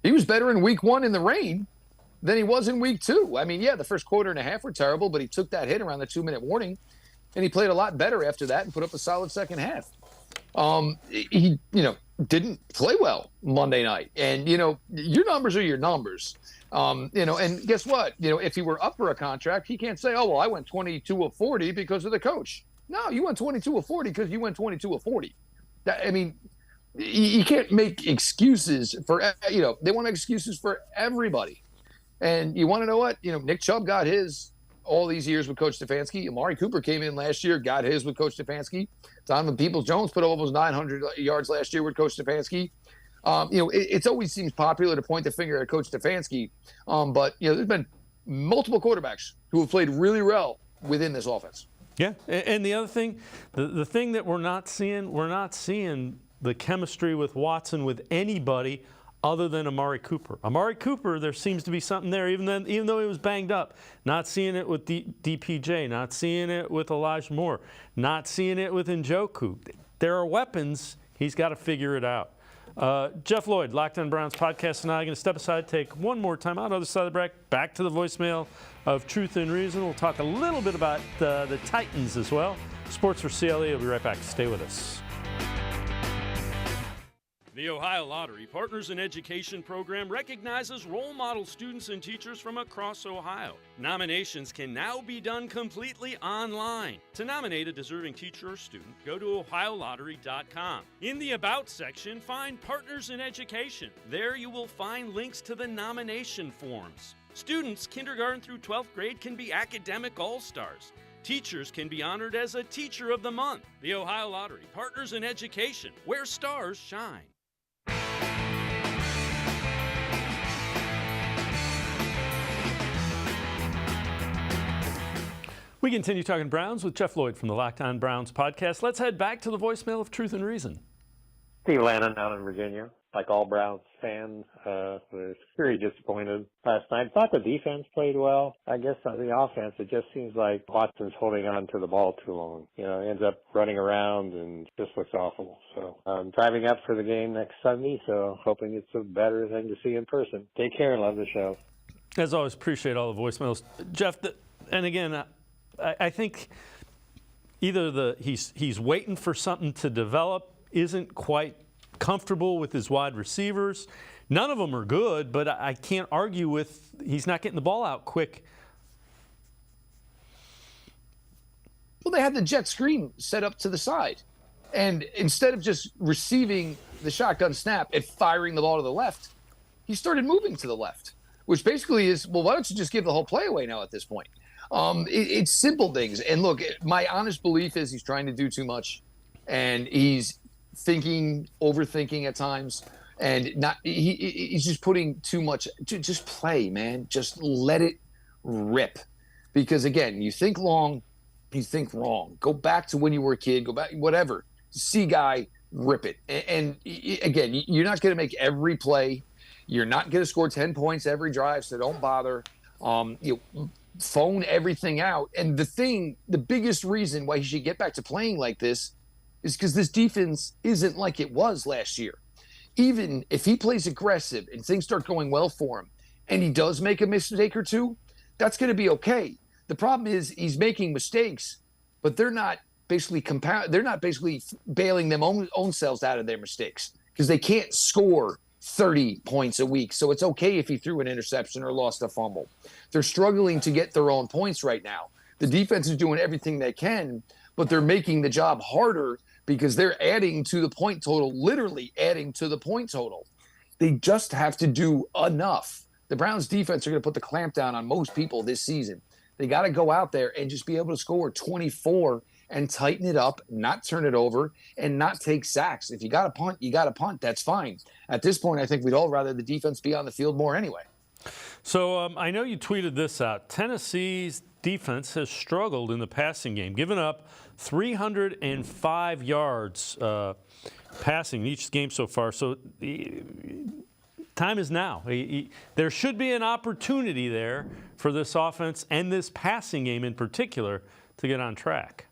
Speaker 4: He was better in week 1 in the rain than he was in week 2. I mean, yeah, the first quarter and a half were terrible, but he took that hit around the 2-minute warning, and he played a lot better after that and put up a solid second half. He didn't play well Monday night. And, your numbers are your numbers. And guess what? If he were up for a contract, he can't say, oh, well, I went 22 of 40 because of the coach. No, you went 22 of 40 because you went 22 of 40. You can't make excuses for, they want to make excuses for everybody. And you want to know what? Nick Chubb got his all these years with Coach Stefanski. Amari Cooper came in last year, got his with Coach Stefanski. Donovan Peoples-Jones put almost 900 yards last year with Coach Stefanski. It always seems popular to point the finger at Coach Stefanski, but there's been multiple quarterbacks who have played really well within this offense.
Speaker 1: Yeah, and the other thing, the thing that we're not seeing the chemistry with Watson with anybody other than Amari Cooper. Amari Cooper, there seems to be something there, even though he was banged up. Not seeing it with DPJ, not seeing it with Elijah Moore, not seeing it with Njoku. There are weapons. He's got to figure it out. Jeff Lloyd, Locked On Browns podcast, and I are going to step aside, take one more time out, other side of the break, back to the voicemail of Truth and Reason. We'll talk a little bit about the Titans as well. Sports for CLE. We'll be right back. Stay with us. The Ohio Lottery Partners in Education program recognizes role model students and teachers from across Ohio. Nominations can now be done completely online. To nominate a deserving teacher or student, go to OhioLottery.com. In the About section, find Partners in Education. There you will find links to the nomination forms. Students kindergarten through 12th grade can be academic all-stars. Teachers can be honored as a Teacher of the Month. The Ohio Lottery Partners in Education, where stars shine. We continue talking Browns with Jeff Lloyd from the Locked On Browns podcast. Let's head back to the voicemail of Truth and Reason.
Speaker 11: Steve Lannon out in Virginia. Like all Browns fans, was very disappointed last night. Thought the defense played well. I guess on the offense, it just seems like Watson's holding on to the ball too long. Ends up running around and just looks awful. So I'm driving up for the game next Sunday, so hoping it's a better thing to see in person. Take care and love the show.
Speaker 1: As always, appreciate all the voicemails. Jeff, and again, I think, either he's waiting for something to develop, isn't quite comfortable with his wide receivers. None of them are good, but I can't argue with he's not getting the ball out quick.
Speaker 4: Well, they had the jet screen set up to the side. And instead of just receiving the shotgun snap and firing the ball to the left, he started moving to the left, which basically is, well, why don't you just give the whole play away now at this point? It's simple things. And look, my honest belief is he's trying to do too much, and he's overthinking at times, and he's just putting too much. Just play, man. Just let it rip. Because, again, you think long, you think wrong. Go back to when you were a kid. Go back, whatever. See guy, rip it. And again, you're not going to make every play. You're not going to score 10 points every drive, so don't bother. Phone everything out. And the biggest reason why he should get back to playing like this is because this defense isn't like it was last year. Even if he plays aggressive and things start going well for him, and he does make a mistake or two, that's going to be okay. The problem is he's making mistakes, but they're not basically bailing them own selves out of their mistakes, because they can't score 30 points a week. So it's okay if he threw an interception or lost a fumble. They're struggling to get their own points right now. The defense is doing everything they can, but they're making the job harder because they're adding to the point total, literally adding to the point total. They just have to do enough. The Browns defense are going to put the clamp down on most people this season. They got to go out there and just be able to score 24 and tighten it up, not turn it over, and not take sacks. If you got to punt, you got to punt. That's fine. At this point, I think we'd all rather the defense be on the field more anyway.
Speaker 1: So I know you tweeted this out. Tennessee's defense has struggled in the passing game, giving up 305 yards passing each game so far. So time is now. There should be an opportunity there for this offense and this passing game in particular to get on track.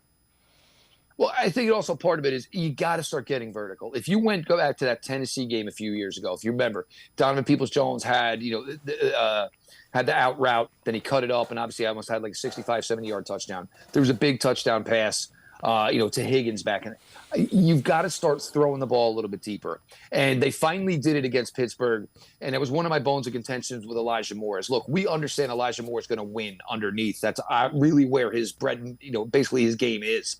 Speaker 4: Well, I think also part of it is you got to start getting vertical. If you go back to that Tennessee game a few years ago, if you remember, Donovan Peoples-Jones had the out route, then he cut it up, and obviously almost had like a 65, 70-yard touchdown. There was a big touchdown pass, to Higgins back in it. You've got to start throwing the ball a little bit deeper. And they finally did it against Pittsburgh, and it was one of my bones of contention with Elijah Moore. Is, look, we understand Elijah Moore is going to win underneath. That's really where his bread, basically his game is.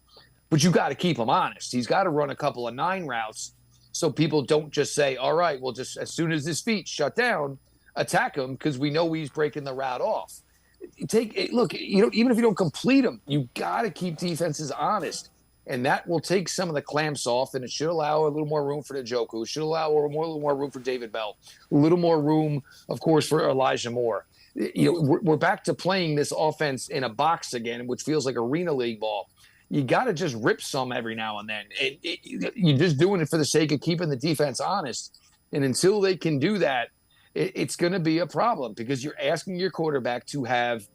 Speaker 4: But you got to keep him honest. He's got to run a couple of 9 routes so people don't just say, all right, well, just as soon as his feet shut down, attack him, because we know he's breaking the route off. Look, even if you don't complete them, you got to keep defenses honest. And that will take some of the clamps off, and it should allow a little more room for Njoku. It should allow a little more room for David Bell. A little more room, of course, for Elijah Moore. We're back to playing this offense in a box again, which feels like Arena League ball. You got to just rip some every now and then. You're just doing it for the sake of keeping the defense honest. And until they can do that, it's going to be a problem, because you're asking your quarterback to have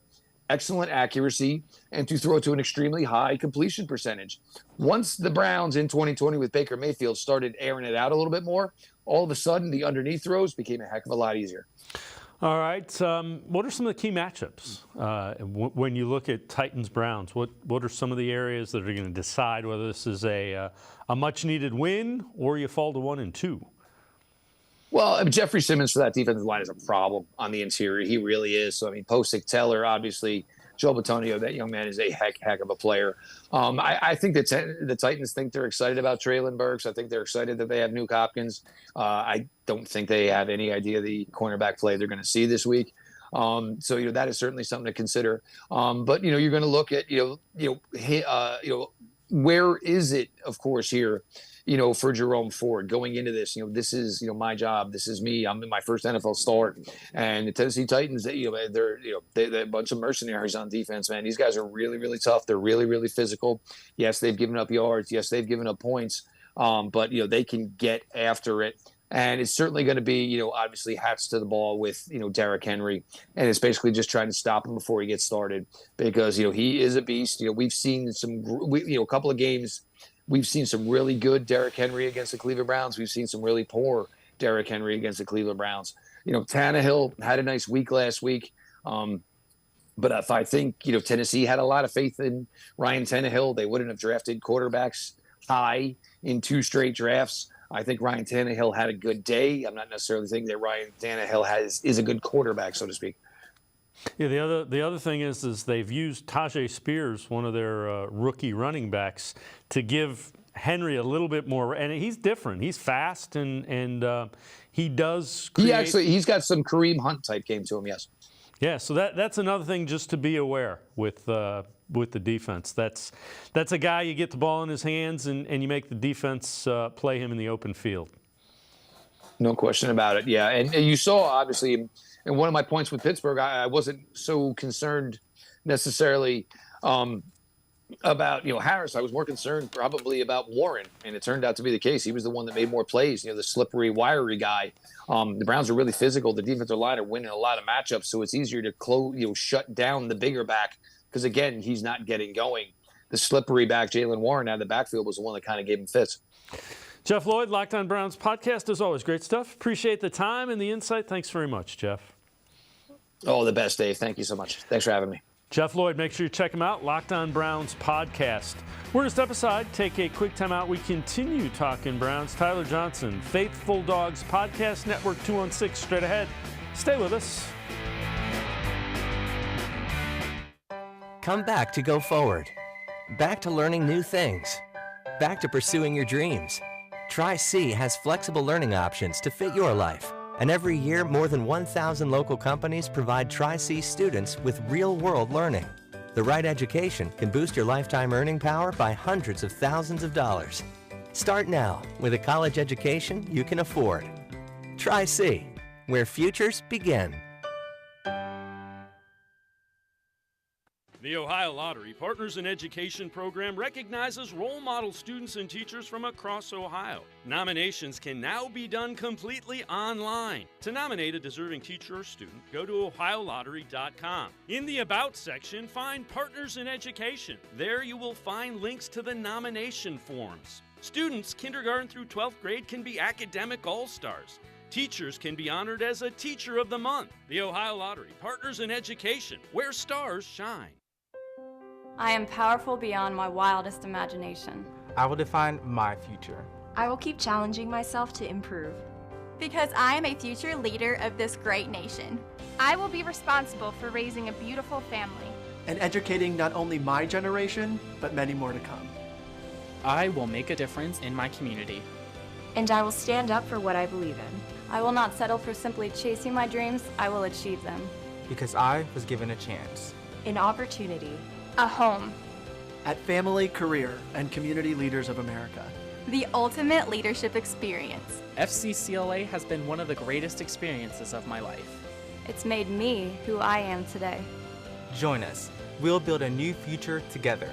Speaker 4: excellent accuracy and to throw to an extremely high completion percentage. Once the Browns in 2020 with Baker Mayfield started airing it out a little bit more, all of a sudden the underneath throws became a heck of a lot easier.
Speaker 1: All right. What are some of the key matchups when you look at Titans-Browns? What are some of the areas that are going to decide whether this is a much-needed win or you fall to 1 and 2?
Speaker 4: Well, Jeffrey Simmons for that defensive line is a problem on the interior. He really is. So, Posick, Teller, obviously, Joe Bitonio, that young man is a heck of a player. I think that the Titans think they're excited about Treylon Burks. I think they're excited that they have Nuke Hopkins. I don't think they have any idea the cornerback play they're going to see this week. So, that is certainly something to consider. But, you're going to look at, where is it, of course, here, for Jerome Ford going into this, this is, my job. This is me. I'm in my first NFL start. And the Tennessee Titans, they're a bunch of mercenaries on defense, man. These guys are really, really tough. They're really, really physical. Yes, they've given up yards. Yes, they've given up points. But, they can get after it. And it's certainly going to be, obviously hats to the ball with, Derrick Henry. And it's basically just trying to stop him before he gets started, because, he is a beast. We've seen a couple of games. We've seen some really good Derrick Henry against the Cleveland Browns. We've seen some really poor Derrick Henry against the Cleveland Browns. Tannehill had a nice week last week. But if I think, Tennessee had a lot of faith in Ryan Tannehill, they wouldn't have drafted quarterbacks high in 2 straight drafts. I think Ryan Tannehill had a good day. I'm not necessarily thinking that Ryan Tannehill is a good quarterback, so to speak.
Speaker 1: Yeah, the other thing is they've used Tajay Spears, one of their rookie running backs, to give Henry a little bit more, and he's different. He's fast and he does create.
Speaker 4: He's got some Kareem Hunt type game to him, yes.
Speaker 1: Yeah, so that's another thing just to be aware with the defense. That's a guy you get the ball in his hands and you make the defense play him in the open field.
Speaker 4: No question about it. Yeah, and you saw obviously, and one of my points with Pittsburgh, I wasn't so concerned necessarily about Harris. I was more concerned probably about Warren, and it turned out to be the case. He was the one that made more plays. The slippery, wiry guy. The Browns are really physical. The defensive line are winning a lot of matchups, so it's easier to shut down the bigger back because again, he's not getting going. The slippery back, Jaylen Warren, out of the backfield was the one that kind of gave him fits.
Speaker 1: Jeff Lloyd, Locked On Browns podcast, as always, great stuff. Appreciate the time and the insight. Thanks very much, Jeff.
Speaker 4: Oh, the best, Dave. Thank you so much. Thanks for having me.
Speaker 1: Jeff Lloyd, make sure you check him out, Locked On Browns podcast. We're going to step aside, take a quick time out. We continue talking Browns. Tyler Johnson, Faithful Dawgs Podcast Network 216, straight ahead. Stay with us.
Speaker 8: Come back to go forward. Back to learning new things. Back to pursuing your dreams. Tri-C has flexible learning options to fit your life. And every year, more than 1,000 local companies provide Tri-C students with real-world learning. The right education can boost your lifetime earning power by hundreds of thousands of dollars. Start now with a college education you can afford. Tri-C, where futures begin.
Speaker 1: The Ohio Lottery Partners in Education program recognizes role model students and teachers from across Ohio. Nominations can now be done completely online. To nominate a deserving teacher or student, go to ohiolottery.com. In the About section, find Partners in Education. There you will find links to the nomination forms. Students kindergarten through 12th grade can be academic all-stars. Teachers can be honored as a Teacher of the Month. The Ohio Lottery Partners in Education, where stars shine.
Speaker 12: I am powerful beyond my wildest imagination.
Speaker 13: I will define my future.
Speaker 14: I will keep challenging myself to improve.
Speaker 15: Because I am a future leader of this great nation.
Speaker 16: I will be responsible for raising a beautiful family.
Speaker 17: And educating not only my generation, but many more to come.
Speaker 18: I will make a difference in my community.
Speaker 14: And I will stand up for what I believe in.
Speaker 12: I will not settle for simply chasing my dreams. I will achieve them.
Speaker 13: Because I was given a chance.
Speaker 14: An opportunity.
Speaker 16: A home.
Speaker 17: At Family, Career, and Community Leaders of America.
Speaker 15: The ultimate leadership experience.
Speaker 18: FCCLA has been one of the greatest experiences of my life.
Speaker 12: It's made me who I am today.
Speaker 13: Join us. We'll build a new future together.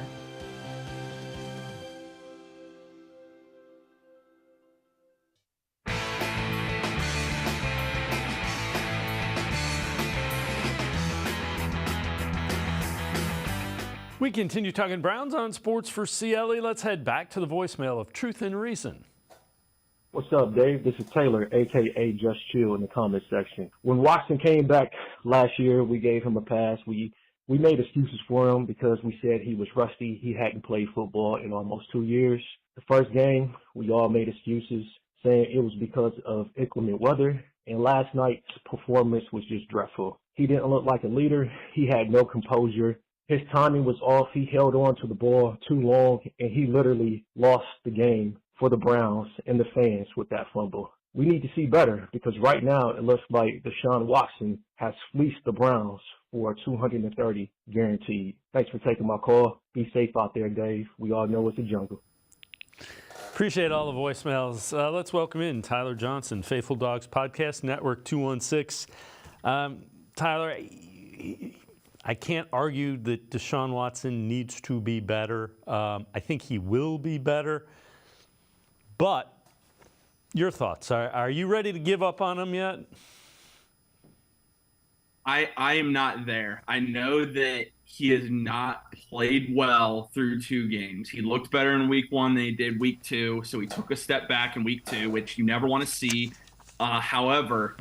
Speaker 1: We continue talking Browns on Sports4CLE. Let's head back to the voicemail of Truth and Reason.
Speaker 19: What's up, Dave? This is Taylor, a.k.a. Just Chill, in the comment section. When Watson came back last year, we gave him a pass. We made excuses for him because we said he was rusty. He hadn't played football in almost 2 years. The first game, we all made excuses, saying it was because of inclement weather. And last night's performance was just dreadful. He didn't look like a leader. He had no composure. His timing was off. He held on to the ball too long, and he literally lost the game for the Browns and the fans with that fumble. We need to see better because right now it looks like Deshaun Watson has fleeced the Browns for $230 guaranteed. Thanks for taking my call. Be safe out there, Dave. We all know it's a jungle.
Speaker 1: Appreciate all the voicemails. Let's welcome in Tyler Johnson, Faithful Dawgs Podcast Network 216. Tyler, I can't argue that Deshaun Watson needs to be better. I think he will be better. But your thoughts, are you ready to give up on him yet?
Speaker 20: I am not there. I know that he has not played well through 2 games. He looked better in week 1 than he did week 2, so he took a step back in week 2, which you never want to see. However,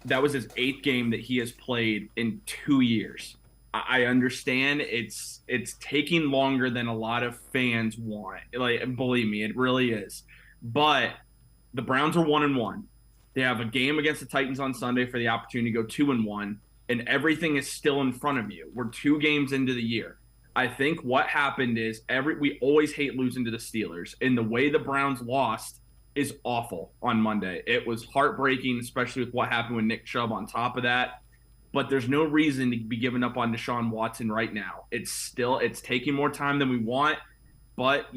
Speaker 20: That was his 8th game that he has played in 2 years. I understand it's taking longer than a lot of fans want. Like, believe me, it really is. But the Browns are 1-1. They have a game against the Titans on Sunday for the opportunity to go 2-1, and everything is still in front of you. We're 2 games into the year. I think what happened is we always hate losing to the Steelers, and the way the Browns lost is awful on Monday. It was heartbreaking, especially with what happened with Nick Chubb on top of that. But there's no reason to be giving up on Deshaun Watson right now. It's taking more time than we want, but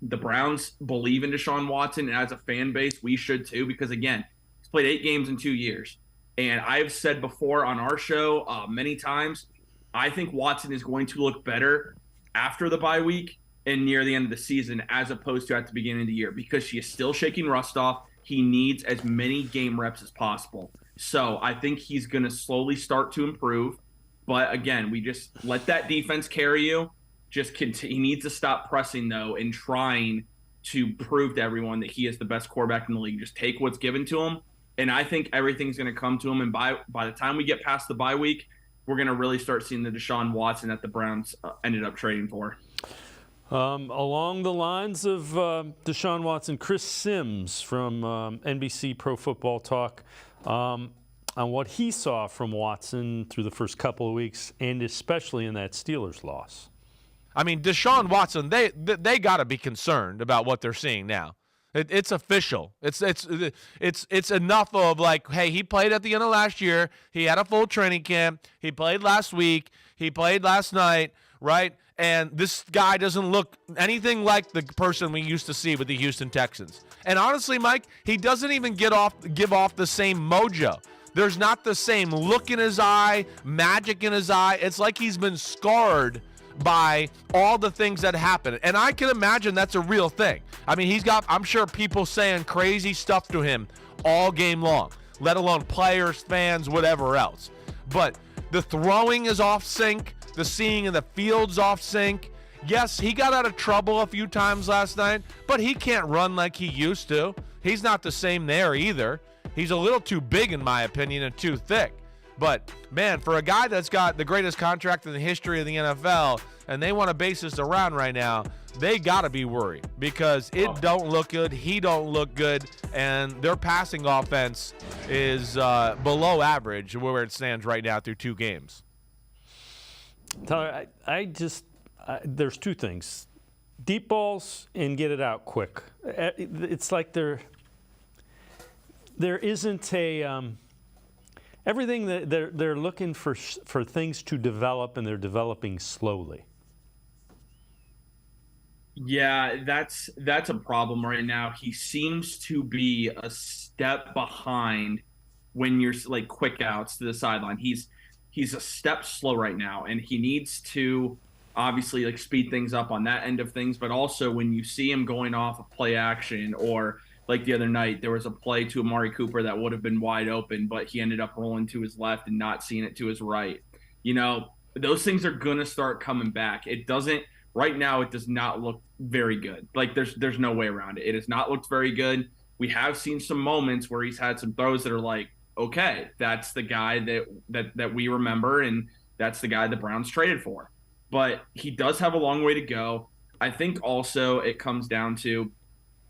Speaker 20: the Browns believe in Deshaun Watson, and as a fan base, we should too, because again, he's played 8 games in 2 years. And I've said before on our show many times, I think Watson is going to look better after the bye week and near the end of the season as opposed to at the beginning of the year, because she is still shaking rust off. He needs as many game reps as possible. So I think he's going to slowly start to improve. But again, we just let that defense carry you. He needs to stop pressing, though, and trying to prove to everyone that he is the best quarterback in the league. Just take what's given to him, and I think everything's going to come to him. And by the time we get past the bye week, we're going to really start seeing the Deshaun Watson that the Browns ended up trading for.
Speaker 1: Along the lines of Deshaun Watson, Chris Sims from NBC Pro Football Talk on what he saw from Watson through the first couple of weeks, and especially in that Steelers loss.
Speaker 21: I mean, Deshaun Watson, they got to be concerned about what they're seeing now. It's official. It's enough of like, hey, he played at the end of last year. He had a full training camp. He played last week. He played last night, right? And this guy doesn't look anything like the person we used to see with the Houston Texans. And honestly, Mike, he doesn't even give off the same mojo. There's not the same look in his eye, magic in his eye. It's like he's been scarred by all the things that happened. And I can imagine that's a real thing. I mean, I'm sure people saying crazy stuff to him all game long, let alone players, fans, whatever else. But the throwing is off sync. The seeing in the field's off sync. Yes, he got out of trouble a few times last night, but he can't run like he used to. He's not the same there either. He's a little too big, in my opinion, and too thick. But, man, for a guy that's got the greatest contract in the history of the NFL, and they want to base this around right now, they got to be worried because it don't look good, he don't look good, and their passing offense is below average where it stands right now through 2 games.
Speaker 1: Tyler, there's 2 things. Deep balls and get it out quick. It's like there isn't a everything that they're looking for things to develop, and they're developing slowly.
Speaker 20: Yeah, that's a problem right now. He seems to be a step behind when you're like quick outs to the sideline. He's a step slow right now, and he needs to obviously like speed things up on that end of things, but also when you see him going off of play action, or like the other night, there was a play to Amari Cooper that would have been wide open, but he ended up rolling to his left and not seeing it to his right. Those things are going to start coming back. Right now, it does not look very good. Like there's no way around it. It has not looked very good. We have seen some moments where he's had some throws that are like, okay, that's the guy that we remember, and that's the guy the Browns traded for. But he does have a long way to go. I think also it comes down to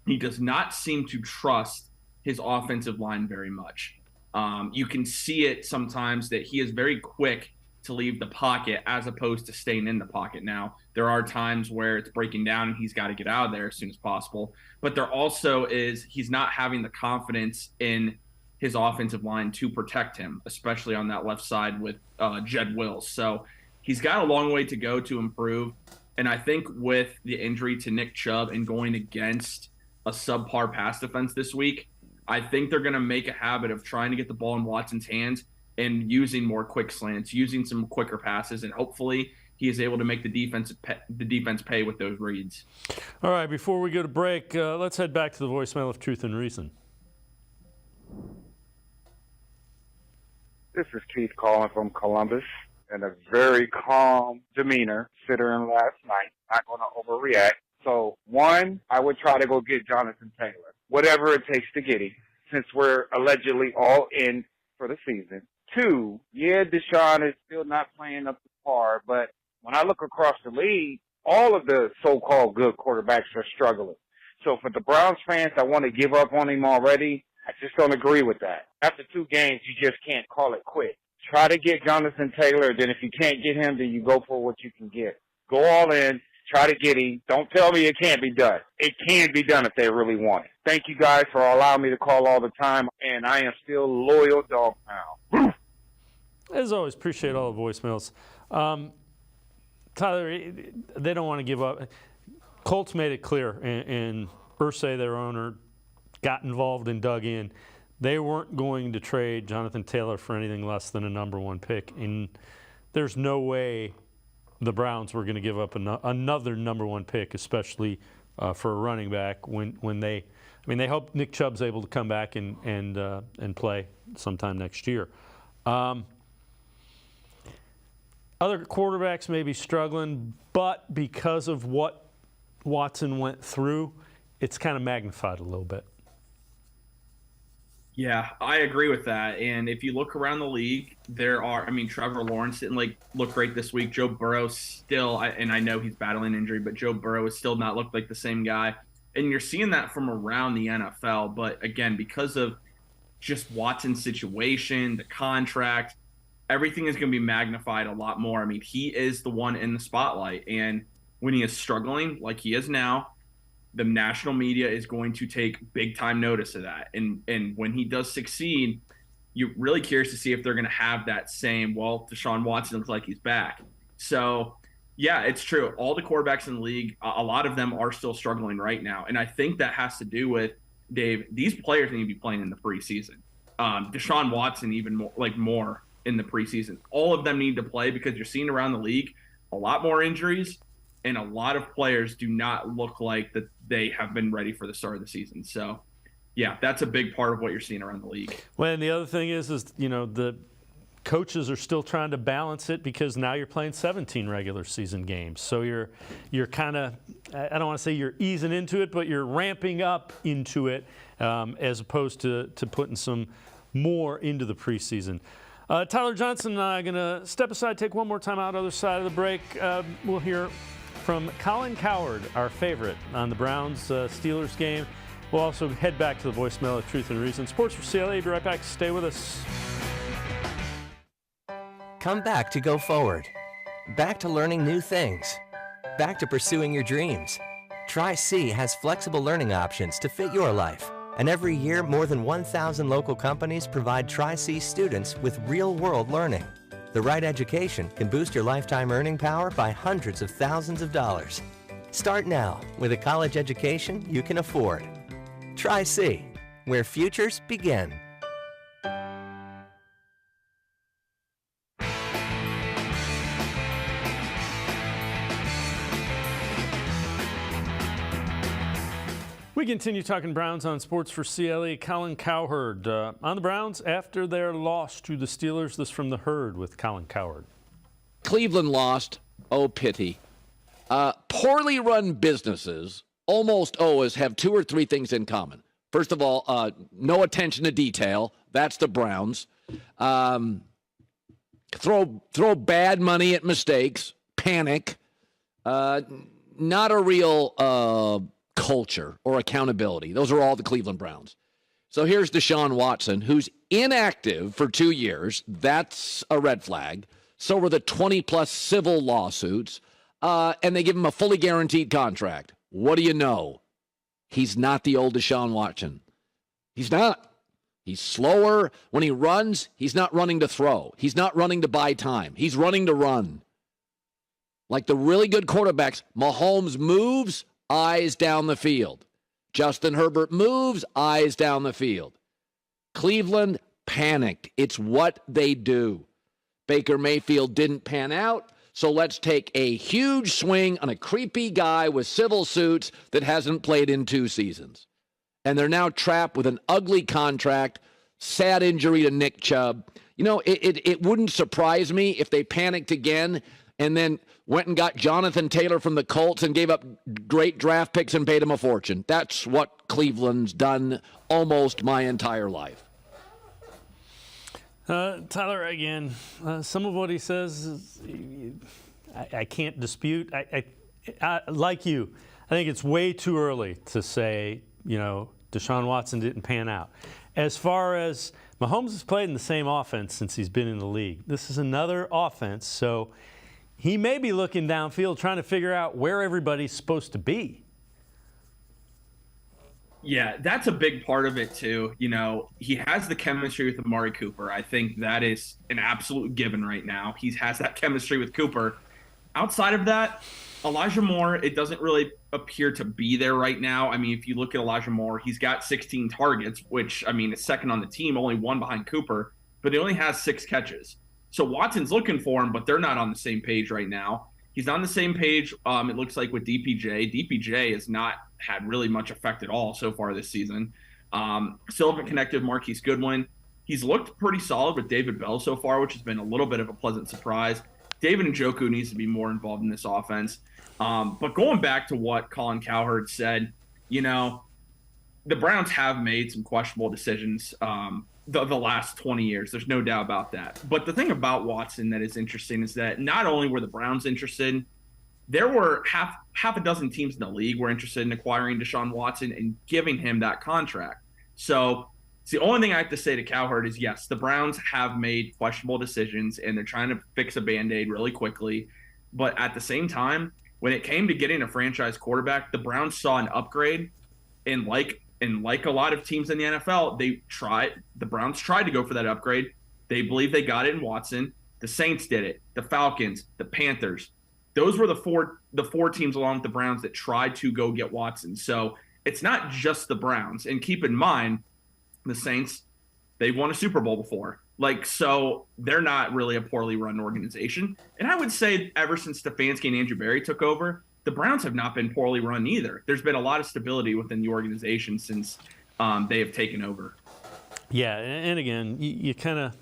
Speaker 20: he does not seem to trust his offensive line very much. You can see it sometimes that he is very quick to leave the pocket as opposed to staying in the pocket. Now, there are times where it's breaking down and he's got to get out of there as soon as possible. But there also is he's not having the confidence in his offensive line to protect him, especially on that left side with Jed Wills. So he's got a long way to go to improve. And I think with the injury to Nick Chubb and going against a subpar pass defense this week, I think they're going to make a habit of trying to get the ball in Watson's hands and using more quick slants, using some quicker passes, and hopefully he is able to make the defense pay with those reads.
Speaker 1: All right, before we go to break, let's head back to the voicemail of Truth and Reason.
Speaker 22: This is Keith calling from Columbus, and a very calm demeanor considering last night. Not going to overreact. So, 1, I would try to go get Jonathan Taylor, whatever it takes to get him. since we're allegedly all in for the season. 2, yeah, Deshaun is still not playing up to par, but when I look across the league, all of the so-called good quarterbacks are struggling. So for the Browns fans that want to give up on him already, I just don't agree with that. After 2 games, you just can't call it quits. Try to get Jonathan Taylor, then if you can't get him, then you go for what you can get. Go all in, try to get him. Don't tell me it can't be done. It can be done if they really want it. Thank you guys for allowing me to call all the time, and I am still loyal dog pound.
Speaker 1: As always, appreciate all the voicemails. Tyler, they don't want to give up. Colts made it clear, and Irsay, their owner, got involved and dug in. They weren't going to trade Jonathan Taylor for anything less than a number 1 pick. And there's no way the Browns were going to give up another number 1 pick, especially for a running back when they hope Nick Chubb's able to come back and play sometime next year. Other quarterbacks may be struggling, but because of what Watson went through, it's kind of magnified a little bit.
Speaker 20: Yeah, I agree with that. And if you look around the league, Trevor Lawrence didn't look great this week. Joe Burrow still, and I know he's battling injury, but Joe Burrow has still not looked like the same guy. And you're seeing that from around the NFL. But again, because of just Watson's situation, the contract, everything is going to be magnified a lot more. I mean, he is the one in the spotlight. And when he is struggling like he is now, the national media is going to take big time notice of that. And when he does succeed, you're really curious to see if they're going to have that same, well, Deshaun Watson looks like he's back. So, yeah, it's true. All the quarterbacks in the league, a lot of them are still struggling right now. And I think that has to do with, Dave, these players need to be playing in the preseason. Deshaun Watson even more in the preseason. All of them need to play because you're seeing around the league a lot more injuries, and a lot of players do not look like that they have been ready for the start of the season. So, yeah, that's a big part of what you're seeing around the league.
Speaker 1: Well, and the other thing is the coaches are still trying to balance it because now you're playing 17 regular season games. So you're kind of, I don't want to say you're easing into it, but you're ramping up into it as opposed to putting some more into the preseason. Tyler Johnson and I are going to step aside, take one more time out, other side of the break. We'll hear from Colin Cowherd, our favorite on the Browns-Steelers game. We'll also head back to the voicemail of Truth and Reason. Sports4CLE, be right back. Stay with us.
Speaker 8: Come back to go forward. Back to learning new things. Back to pursuing your dreams. Tri-C has flexible learning options to fit your life. And every year, more than 1,000 local companies provide Tri-C students with real-world learning. The right education can boost your lifetime earning power by hundreds of thousands of dollars. Start now with a college education you can afford. Tri-C, where futures begin.
Speaker 1: We continue talking Browns on Sports4CLE. Colin Cowherd on the Browns after their loss to the Steelers. This from The Herd with Colin Cowherd.
Speaker 3: Cleveland lost. Oh, pity. Poorly run businesses almost always have 2 or 3 things in common. First of all, no attention to detail. That's the Browns. Throw bad money at mistakes. Panic. Not a real culture or accountability. Those are all the Cleveland Browns. So here's Deshaun Watson, who's inactive for 2 years. That's a red flag. So were the 20-plus civil lawsuits. And they give him a fully guaranteed contract. What do you know? He's not the old Deshaun Watson. He's not. He's slower. When he runs, he's not running to throw. He's not running to buy time. He's running to run. Like the really good quarterbacks, Mahomes moves, eyes down the field. Justin Herbert moves, eyes down the field. Cleveland panicked. It's what they do. Baker Mayfield didn't pan out, so let's take a huge swing on a creepy guy with civil suits that hasn't played in 2 seasons. And they're now trapped with an ugly contract, sad injury to Nick Chubb. You know, it wouldn't surprise me if they panicked again and then went and got Jonathan Taylor from the Colts and gave up great draft picks and paid him a fortune. That's what Cleveland's done almost my entire life.
Speaker 1: Tyler, again, some of what he says is, I can't dispute. I like you, I think it's way too early to say, Deshaun Watson didn't pan out. As far as Mahomes has played in the same offense since he's been in the league. This is another offense, so he may be looking downfield trying to figure out where everybody's supposed to be.
Speaker 20: Yeah, that's a big part of it, too. He has the chemistry with Amari Cooper. I think that is an absolute given right now. He has that chemistry with Cooper. Outside of that, Elijah Moore, it doesn't really appear to be there right now. I mean, if you look at Elijah Moore, he's got 16 targets, which, is second on the team, only one behind Cooper, but he only has 6 catches. So Watson's looking for him, but they're not on the same page right now. He's on the same page, it looks like, with DPJ. DPJ has not had really much effect at all so far this season. Still haven't connected with Marquise Goodwin. He's looked pretty solid with David Bell so far, which has been a little bit of a pleasant surprise. David Njoku needs to be more involved in this offense. But going back to what Colin Cowherd said, the Browns have made some questionable decisions the last 20 years. There's no doubt about that. But the thing about Watson that is interesting is that not only were the Browns interested, there were half a dozen teams in the league were interested in acquiring Deshaun Watson and giving him that contract. So it's the only thing I have to say to Cowherd is, yes, the Browns have made questionable decisions and they're trying to fix a Band-Aid really quickly. But at the same time, when it came to getting a franchise quarterback, the Browns saw an upgrade. And like a lot of teams in the NFL, the Browns tried to go for that upgrade. They believe they got it in Watson. The Saints did it. The Falcons, the Panthers. Those were the four teams along with the Browns that tried to go get Watson. So it's not just the Browns. And keep in mind, the Saints, they've won a Super Bowl before. So they're not really a poorly run organization. And I would say ever since Stefanski and Andrew Berry took over, the Browns have not been poorly run either. There's been a lot of stability within the organization since they have taken over. Yeah, and again, you kind of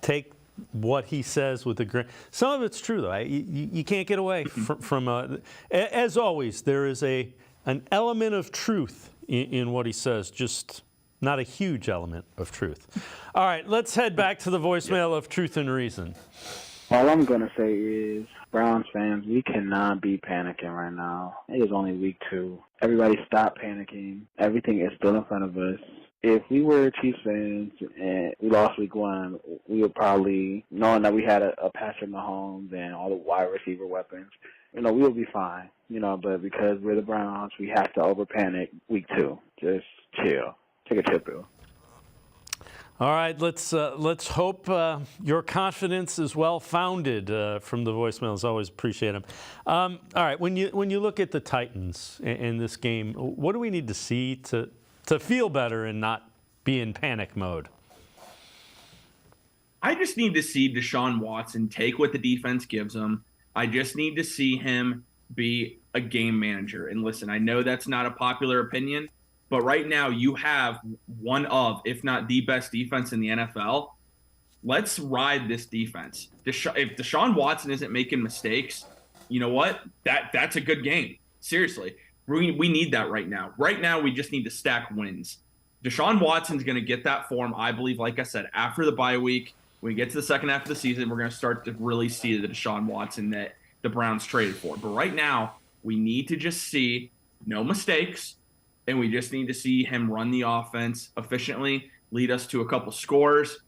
Speaker 20: take what he says with a grain. Some of it's true, though. You can't get away from as always, there is an element of truth in what he says, just not a huge element of truth. All right, let's head back to the voicemail of Truth and Reason.
Speaker 9: All I'm going to say is, Browns fans, we cannot be panicking right now. It is only week 2. Everybody stop panicking. Everything is still in front of us. If we were Chiefs fans and we lost week 1, we would probably, knowing that we had a Patrick Mahomes and all the wide receiver weapons, we would be fine. But because we're the Browns, we have to over-panic week 2. Just chill. Take a chill pill.
Speaker 1: All right, let's hope your confidence is well founded from the voicemails. Always appreciate them. All right, when you look at the Titans in this game, what do we need to see to feel better and not be in panic mode?
Speaker 20: I just need to see Deshaun Watson take what the defense gives him. I just need to see him be a game manager. And listen, I know that's not a popular opinion, but right now you have one of, if not the best defense in the NFL. Let's ride this defense. If Deshaun Watson isn't making mistakes, you know what? That's a good game. Seriously. We need that right now. Right now, we just need to stack wins. Deshaun Watson's going to get that form, I believe, like I said, after the bye week. When we get to the second half of the season, we're going to start to really see the Deshaun Watson that the Browns traded for. But right now, we need to just see no mistakes, and we just need to see him run the offense efficiently, lead us to a couple scores,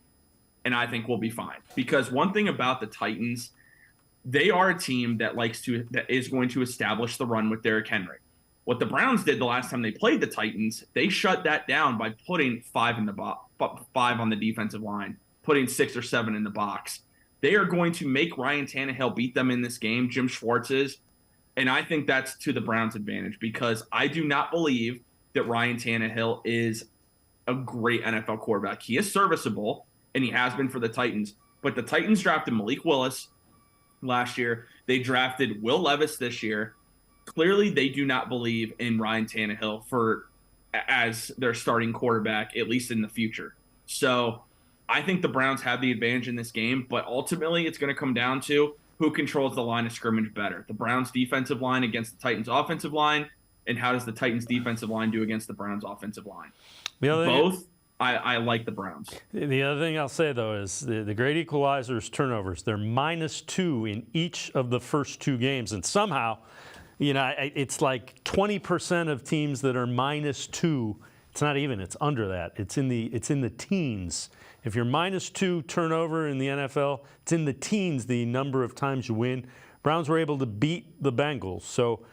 Speaker 20: and I think we'll be fine. Because one thing about the Titans, they are a team that is going to establish the run with Derrick Henry. What the Browns did the last time they played the Titans, they shut that down by putting 5 on the defensive line, putting 6 or 7 in the box. They are going to make Ryan Tannehill beat them in this game, Jim Schwartz is, and I think that's to the Browns' advantage because I do not believe that Ryan Tannehill is a great NFL quarterback. He is serviceable, and he has been for the Titans, but the Titans drafted Malik Willis last year. They drafted Will Levis this year. Clearly, they do not believe in Ryan Tannehill as their starting quarterback, at least in the future. So I think the Browns have the advantage in this game, but ultimately it's going to come down to who controls the line of scrimmage better, the Browns defensive line against the Titans offensive line, and how does the Titans defensive line do against the Browns offensive line? Both. I like the Browns.
Speaker 1: The other thing I'll say, though, is the great equalizer is turnovers. They're -2 in each of the first 2 games. And somehow, it's like 20% of teams that are -2. It's not even. It's under that. It's in the teens. If you're -2 turnover in the NFL, it's in the teens the number of times you win. Browns were able to beat the Bengals. So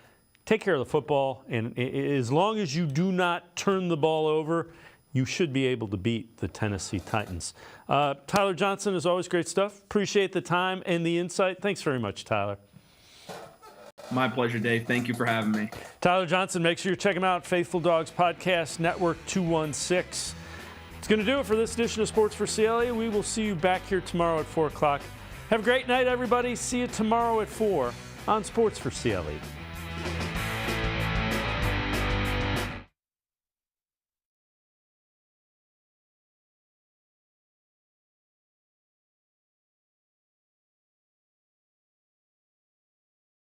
Speaker 1: take care of the football. And as long as you do not turn the ball over, you should be able to beat the Tennessee Titans. Tyler Johnson, as always, great stuff. Appreciate the time and the insight. Thanks very much, Tyler.
Speaker 20: My pleasure, Dave. Thank you for having me.
Speaker 1: Tyler Johnson, make sure you check him out, Faithful Dogs Podcast Network 216. It's going to do it for this edition of Sports for CLE. We will see you back here tomorrow at 4 o'clock. Have a great night, everybody. See you tomorrow at 4 on Sports for CLE.